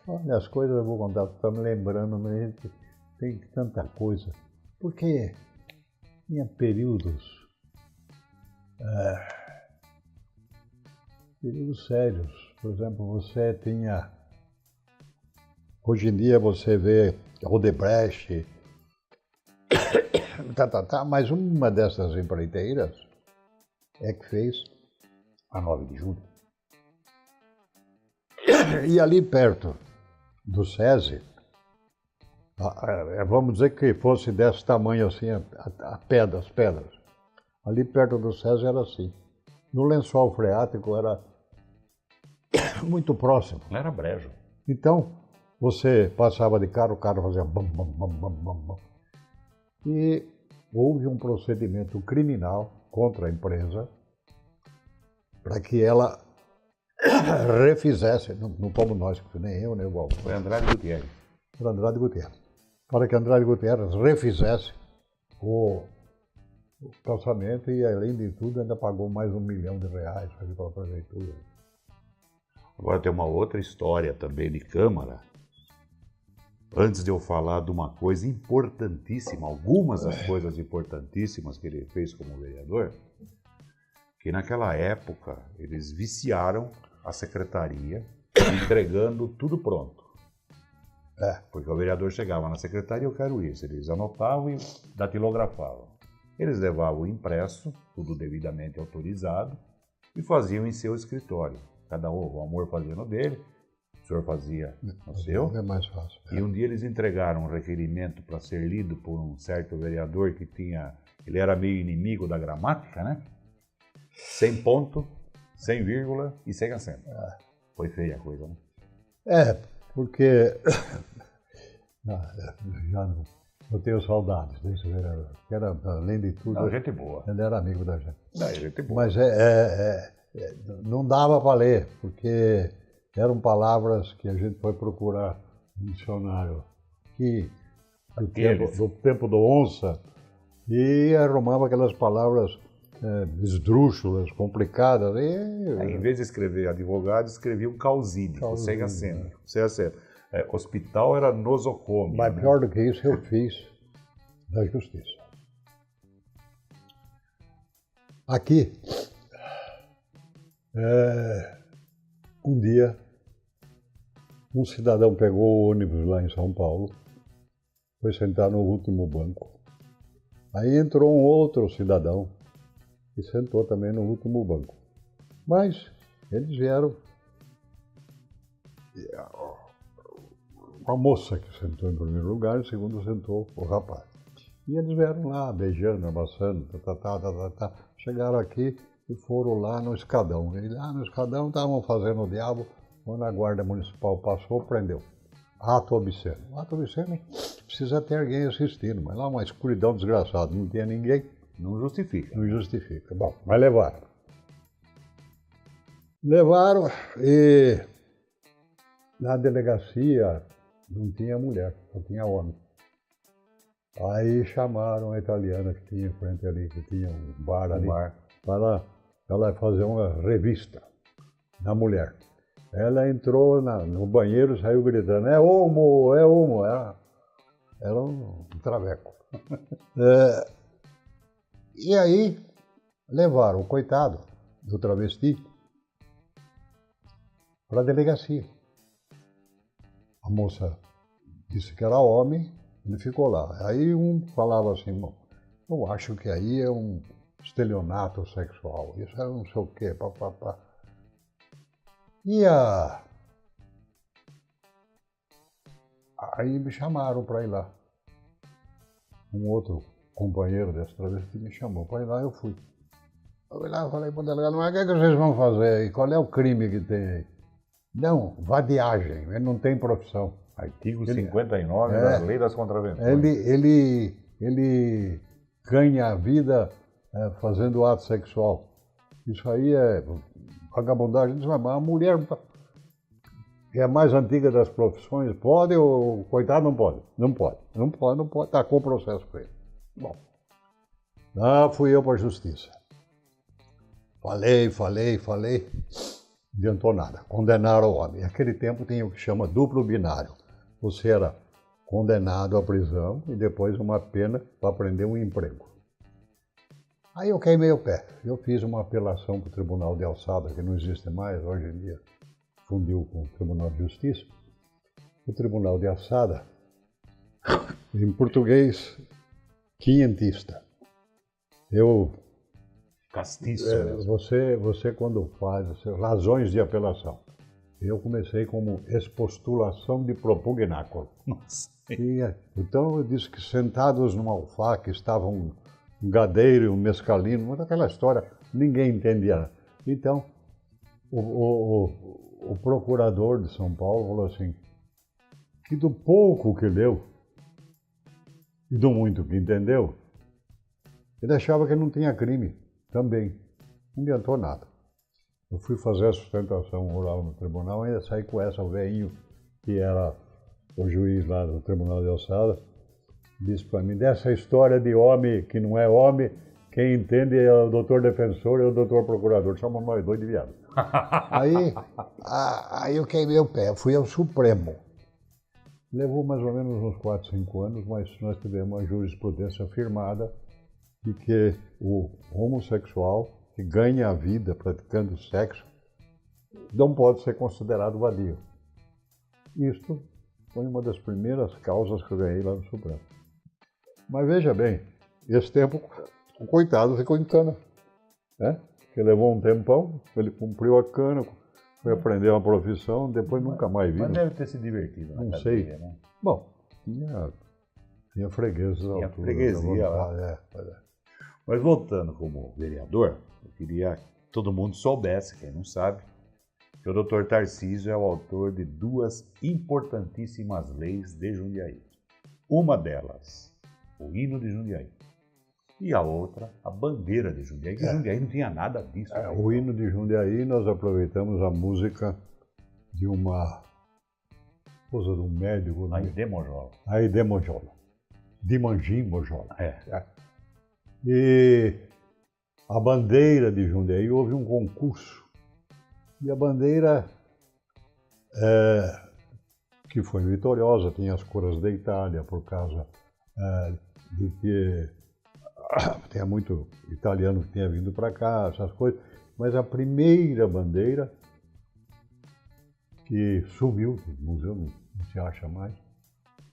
Olha, as coisas eu vou contar, estou me lembrando, mas tem tanta coisa. Porque tinha períodos sérios. Por exemplo, você tinha... Hoje em dia você vê Odebrecht, mas uma dessas empreiteiras é que fez a 9 de julho. E ali perto do SESI, vamos dizer que fosse desse tamanho assim, as pedras. Ali perto do SESI era assim. No lençol freático era muito próximo. Não era brejo. Então, você passava de carro, o carro fazia bam, bam, bam, bam, bam, bam. E houve um procedimento criminal contra a empresa para que ela refizesse, não fomos nós, nem eu, nem o Valmor. Foi Andrade Gutierrez. Foi Andrade Gutierrez. Para que Andrade Gutierrez refizesse o calçamento e, além de tudo, ainda pagou mais R$1 milhão para a prefeitura. Agora tem uma outra história também de Câmara. Antes de eu falar de uma coisa importantíssima, algumas das coisas importantíssimas que ele fez como vereador, que naquela época eles viciaram a secretaria, entregando tudo pronto. Porque o vereador chegava na secretaria, eu quero isso. Eles anotavam e datilografavam. Eles levavam o impresso, tudo devidamente autorizado, e faziam em seu escritório. Cada um, o Amor fazia no dele, o senhor fazia no seu. É mais fácil. E um dia eles entregaram um requerimento para ser lido por um certo vereador que tinha... Ele era meio inimigo da gramática, né? Sem ponto, sem vírgula e sem acento. Foi feia a coisa, né? Porque já não, eu tenho saudades desse vereador, que era, além de tudo... Não, gente boa. Ele era amigo da gente. Não, gente boa. Mas não dava para ler, porque eram palavras que a gente foi procurar no dicionário, que do tempo do onça, e arrumava aquelas palavras esdrúxulas, complicadas. Em vez de escrever advogado, escrevia um causídio, sem acento. Sem acento. Hospital era nosocômio. Mas pior do que isso, eu fiz da justiça. Aqui, um dia, um cidadão pegou o ônibus lá em São Paulo, foi sentar no último banco. Aí entrou um outro cidadão e sentou também no último banco. Mas eles vieram. A moça que sentou em primeiro lugar, em segundo sentou o rapaz. E eles vieram lá, beijando, abraçando, chegaram aqui e foram lá no escadão. E lá no escadão estavam fazendo o diabo, quando a guarda municipal passou, prendeu. Ato obsceno. Ato obsceno precisa ter alguém assistindo, mas lá uma escuridão desgraçada, não tinha ninguém. Não justifica. Não justifica. Bom, vai levar. Levaram e na delegacia não tinha mulher, só tinha homem. Aí chamaram a italiana que tinha em frente ali, que tinha um bar ali, para ela fazer uma revista da mulher. Ela entrou no banheiro e saiu gritando, é homo, é homo. Era um traveco. E aí levaram o coitado do travesti para a delegacia. A moça disse que era homem, ele ficou lá. Aí um falava assim, bom, eu acho que aí é um estelionato sexual, isso é não sei o quê, papapá. E aí me chamaram para ir lá. Um outro companheiro dessa travesti me chamou para ir lá, eu fui. Eu fui lá e falei para o delegado, mas o que é que vocês vão fazer aí? Qual é o crime que tem aí? Não, vadiagem, ele não tem profissão. Artigo 59 da Lei das Contravenções. Ele ganha a vida fazendo ato sexual. Isso aí é vagabundagem. Mas a mulher, que é a mais antiga das profissões, pode ou o coitado não pode? Não pode. Tacou o processo para ele. Bom, lá fui eu para a justiça. Falei. Não adiantou nada. Condenaram o homem. Naquele tempo tinha o que chama duplo binário. Você era condenado à prisão e depois uma pena para aprender um emprego. Aí eu queimei o pé. Eu fiz uma apelação para o Tribunal de Alçada, que não existe mais, hoje em dia fundiu com o Tribunal de Justiça. O Tribunal de Alçada, em português, quinhentista. Castiço. Você quando faz razões de apelação. Eu comecei como expostulação de propugnáculo. Nossa. Então eu disse que sentados numa alfaque estavam um gadeiro e um mescalino, mas aquela história ninguém entendia. Então o procurador de São Paulo falou assim, que do pouco que leu e do muito que entendeu, ele achava que não tinha crime também. Não adiantou nada. Eu fui fazer a sustentação oral no tribunal e ainda saí com essa, o velhinho, que era o juiz lá do Tribunal de Alçada, disse para mim, dessa história de homem que não é homem, quem entende é o doutor defensor e o doutor procurador, chamam nós dois de viado. Aí eu queimei o pé, fui ao Supremo. Levou mais ou menos uns 4, 5 anos, mas nós tivemos uma jurisprudência firmada de que o homossexual que ganha a vida praticando sexo não pode ser considerado vadio. Isto foi uma das primeiras causas que eu ganhei lá no Supremo. Mas veja bem, esse tempo o coitado ficou em cana, né? Porque levou um tempão, ele cumpriu a cana, foi aprender uma profissão, depois nunca mais viu. Mas deve ter se divertido. Não sei. Né? Bom, tinha fregueses à altura. Freguesia lá. Mas voltando como vereador, eu queria que todo mundo soubesse, quem não sabe, que o Dr. Tarcísio é o autor de 2 importantíssimas leis de Jundiaí. Uma delas, o hino de Jundiaí. E a outra, a bandeira de Jundiaí, que Jundiaí não tinha nada disso. O hino de Jundiaí, nós aproveitamos a música de uma esposa de um médico. Aide Mojola. Aide Mojola. Dimanjim Mojola. E a bandeira de Jundiaí, houve um concurso. E a bandeira, que foi vitoriosa, tinha as cores da Itália, por causa de que tinha muito italiano que tinha vindo para cá, essas coisas. Mas a primeira bandeira, que sumiu do museu, não se acha mais,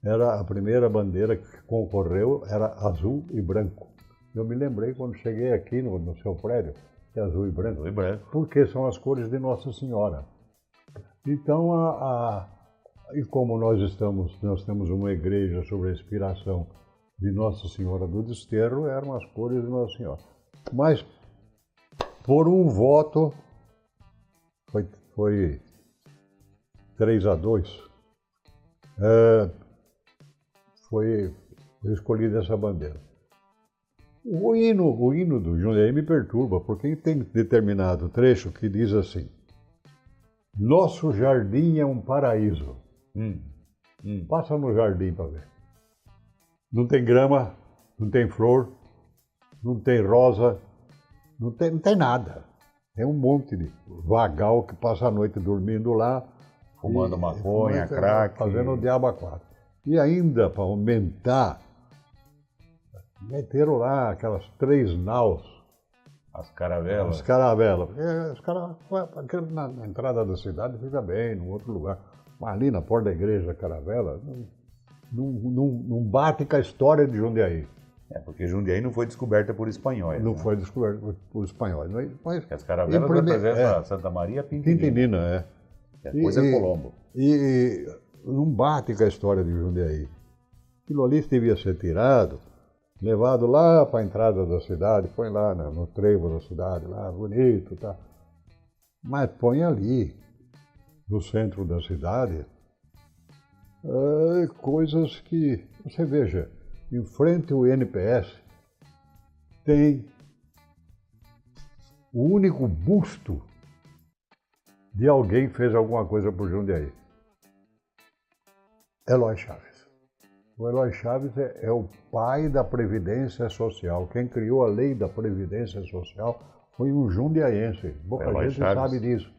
era a primeira bandeira que concorreu, era azul e branco. Eu me lembrei quando cheguei aqui no seu prédio, que é azul e branco. Azul e branco. Porque são as cores de Nossa Senhora. Então, e como nós temos uma igreja sobre a inspiração de Nossa Senhora do Desterro, eram as cores de Nossa Senhora. Mas, por um voto, foi 3-2, foi escolhida essa bandeira. O hino do Jundiaí me perturba, porque tem determinado trecho que diz assim, Nosso jardim é um paraíso. Hum, Passa no jardim para ver. Não tem grama, não tem flor, não tem rosa, não tem nada. Tem um monte de vagal que passa a noite dormindo lá. Fumando maconha, crack. Fazendo o diabo a quatro. E ainda, para aumentar, meteram lá aquelas 3 naus. As caravelas. As caravelas. Os caras, na entrada da cidade fica bem, num outro lugar. Mas ali na porta da igreja, a caravela, não bate com a história de Jundiaí. Porque Jundiaí não foi descoberta por espanhóis. Não né? foi descoberto por espanhóis. Mas, As caravelas representam Santa Maria Pintinina. Pintinina, Depois é Colombo. E não bate com a história de Jundiaí. Aquilo ali devia ser tirado, levado lá para a entrada da cidade, põe lá no trevo da cidade, lá, bonito, tá? Mas põe ali, no centro da cidade, coisas que, você veja, em frente ao NPS, tem o único busto de alguém que fez alguma coisa por Jundiaí. Eloy Chaves. O Eloy Chaves é o pai da Previdência Social. Quem criou a lei da Previdência Social foi um jundiaense. Pouca gente sabe disso.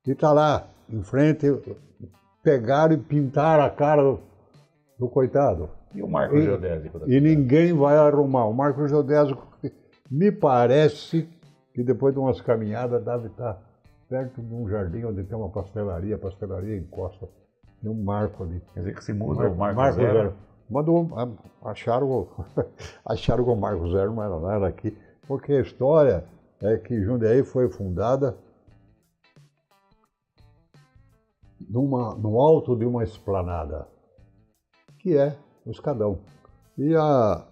E está lá, em frente, pegaram e pintaram a cara do coitado. E o Marco Geodésico? E ninguém vai arrumar. O Marco Geodésico, me parece que depois de umas caminhadas deve estar perto de um jardim onde tem uma pastelaria. A pastelaria encosta. Tem um marco ali. Quer dizer que se muda o Marco Zero? Mandou, acharam que o Marco Zero não era nada aqui. Porque a história é que Jundiaí foi fundada no alto de uma esplanada, que é o Escadão. E a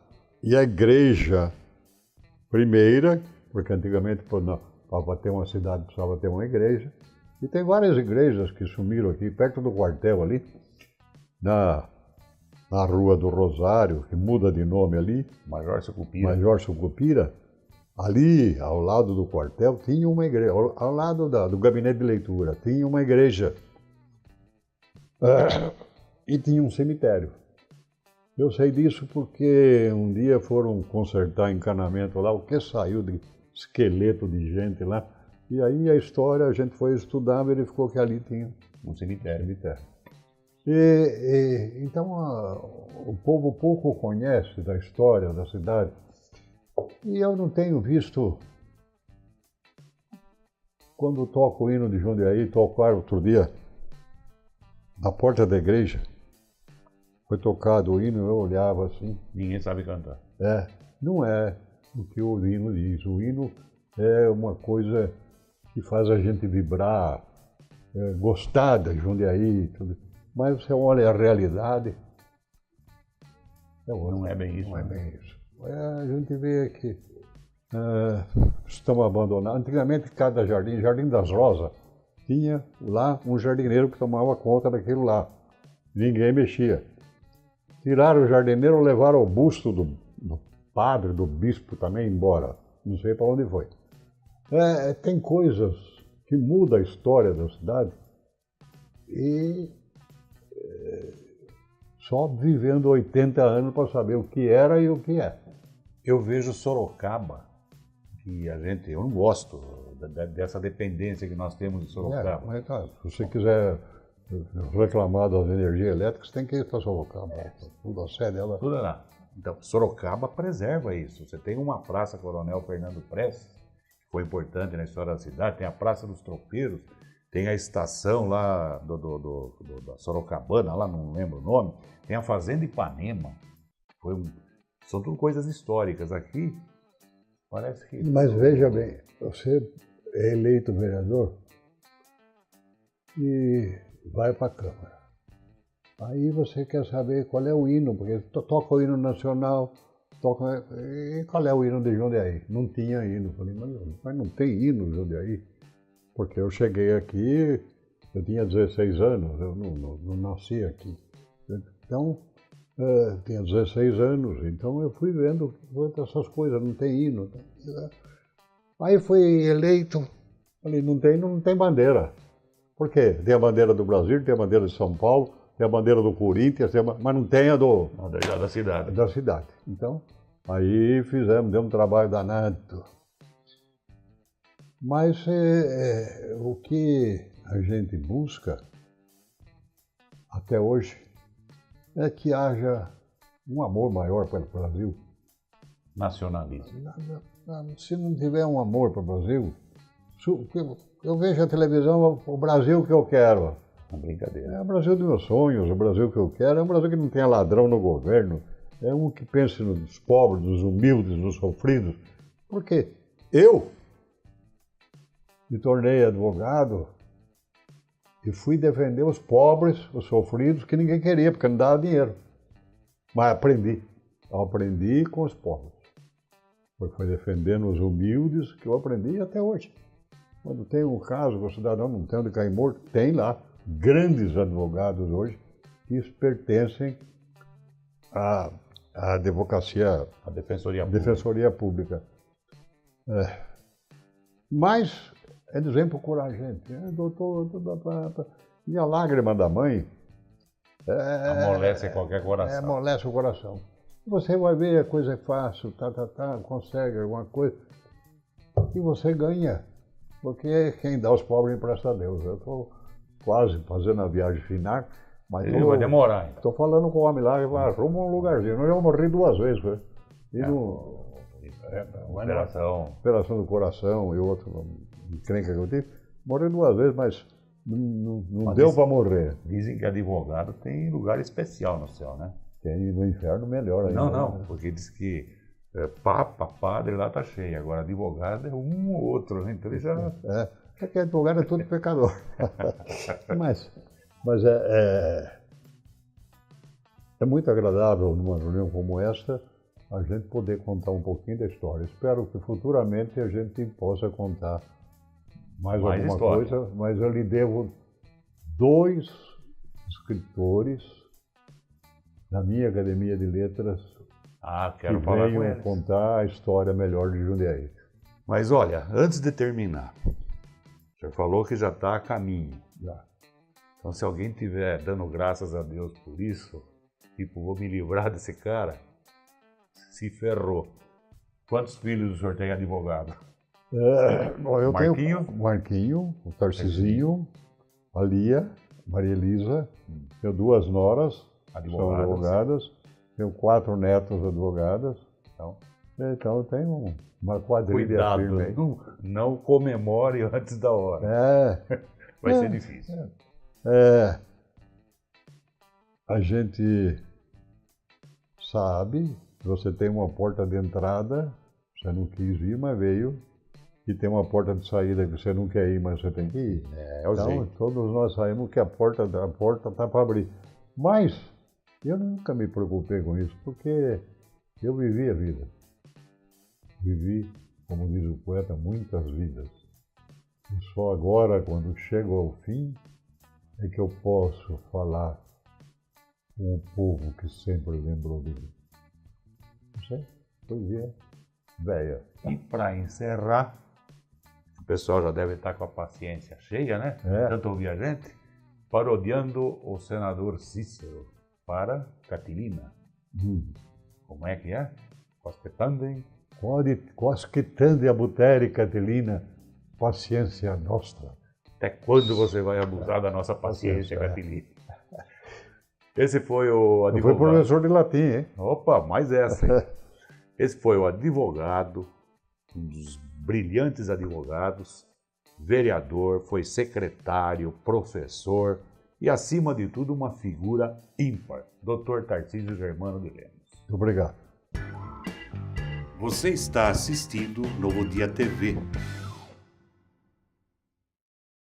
igreja primeira, porque antigamente para ter uma cidade precisava ter uma igreja, e tem várias igrejas que sumiram aqui, perto do quartel ali, na Rua do Rosário, que muda de nome ali. Major Sucupira. Major Sucupira. Ali, ao lado do quartel, tinha uma igreja, ao lado do gabinete de leitura, tinha uma igreja. E tinha um cemitério. Eu sei disso porque um dia foram consertar encanamento lá, o que saiu de esqueleto de gente lá. E aí a história, a gente foi estudar, verificou que ali tinha um cemitério. Então o povo pouco conhece da história da cidade. E eu não tenho visto, quando toco o hino de Jundiaí, tocaram outro dia, na porta da igreja, foi tocado o hino, eu olhava assim. Ninguém sabe cantar. Não é o que o hino diz. O hino é uma coisa que faz a gente vibrar, gostar da Jundiaí, tudo. Mas você olha a realidade, não é bem isso. Não é bem isso. A gente vê que estão abandonados. Antigamente, cada Jardim das Rosas, tinha lá um jardineiro que tomava conta daquilo lá. Ninguém mexia. Tiraram o jardineiro, levaram o busto do padre, do bispo também embora. Não sei para onde foi. Tem coisas que mudam a história da cidade e só vivendo 80 anos para saber o que era e o que é. Eu vejo Sorocaba, que eu não gosto dessa dependência que nós temos de Sorocaba. Mas tá, se você quiser reclamar das energias elétricas, tem que ir para Sorocaba. Tudo a sede dela. Tudo lá. Então, Sorocaba preserva isso. Você tem uma praça Coronel Fernando Prestes, que foi importante na história da cidade, tem a Praça dos Tropeiros, tem a estação lá da Sorocabana, lá não lembro o nome, tem a Fazenda Ipanema. São tudo coisas históricas. Aqui, parece que... Mas veja bem, você é eleito vereador e vai para a Câmara. Aí você quer saber qual é o hino, porque toca o hino nacional, e qual é o hino de Jundiaí? Não tinha hino. Eu falei, mas não tem hino de Jundiaí? Porque eu cheguei aqui, eu tinha 16 anos, eu não nasci aqui. Então, tinha 16 anos, então eu fui vendo essas coisas, não tem hino. Aí fui eleito, falei, não tem bandeira. Por quê? Tem a bandeira do Brasil, tem a bandeira de São Paulo, tem a bandeira do Corinthians, mas não tem a da cidade. da cidade. Então, aí deu um trabalho danado. Mas o que a gente busca até hoje é que haja um amor maior pelo Brasil. Nacionalismo. Se não tiver um amor para o Brasil, eu vejo a televisão, o Brasil que eu quero. Uma brincadeira. É o Brasil dos meus sonhos, o Brasil que eu quero. É um Brasil que não tenha ladrão no governo. É um que pense nos pobres, nos humildes, nos sofridos. Porque eu me tornei advogado e fui defender os pobres, os sofridos, que ninguém queria, porque não dava dinheiro. Mas aprendi com os pobres. Foi defendendo os humildes que eu aprendi até hoje. Quando tem um caso que o cidadão não tem onde cair morto, tem lá grandes advogados hoje que pertencem à advocacia, A Defensoria Pública. Mas é dizer procurar a gente. Doutor, e a lágrima da mãe amolece qualquer coração. Amolece o coração. Você vai ver a coisa é fácil, consegue alguma coisa, e você ganha. Porque quem dá aos pobres empresta a Deus. Eu estou quase fazendo a viagem final, mas vai demorar ainda. Estou falando com o homem lá, arruma um lugarzinho. Nós já morri 2 vezes, né? Operação do coração e outro encrenca que eu tive. Morri 2 vezes, mas não deu para morrer. Dizem que advogado tem lugar especial no céu, né? Tem no inferno melhor ainda. Não, porque diz que papa, padre lá tá cheio. Agora advogado é um ou outro, né? Então ele já... Porque advogado é tudo pecador. mas é muito agradável numa reunião como esta a gente poder contar um pouquinho da história. Espero que futuramente a gente possa contar mais alguma história. coisa, mas eu lhe devo 2 escritores da minha Academia de Letras quero que falar com venham eles. contar a história melhor de Jundiaí. Mas olha, antes de terminar, o senhor falou que já está a caminho. Já. Então se alguém estiver dando graças a Deus por isso, tipo, vou me livrar desse cara, se ferrou. Quantos filhos o senhor tem advogado? Bom, eu Marquinho? tenho o Marquinho, o Tarcisinho, a Lia, Maria Elisa, tenho 2 noras, são advogadas, tenho 4 netos advogadas, então eu tenho uma quadrilha Cuidado, firme aí. não comemore antes da hora. Vai ser difícil. A gente sabe que você tem uma porta de entrada, você não quis ir, mas veio, e tem uma porta de saída que você não quer ir, mas você tem que ir. Então, todos nós sabemos que a porta está para abrir. Mas eu nunca me preocupei com isso, porque eu vivi a vida. Vivi, como diz o poeta, muitas vidas. E só agora, quando chego ao fim, é que eu posso falar com o povo que sempre lembrou de mim. Não sei, poesia velha. E para encerrar, o pessoal já deve estar com a paciência cheia, né? Tanto ouvir a gente, parodiando o senador Cícero para Catilina. Como é que é? Quasquetandem. Quasquetande a butere, Catilina, paciência nostra. Até quando você vai abusar da nossa paciência, Catilina? Esse foi o advogado. Eu fui professor de latim, hein? Opa, mais essa, hein? Esse foi o advogado, um dos brilhantes advogados, vereador, foi secretário, professor e, acima de tudo, uma figura ímpar, Dr. Tarcísio Germano de Lemos. Muito obrigado. Você está assistindo Novo Dia TV.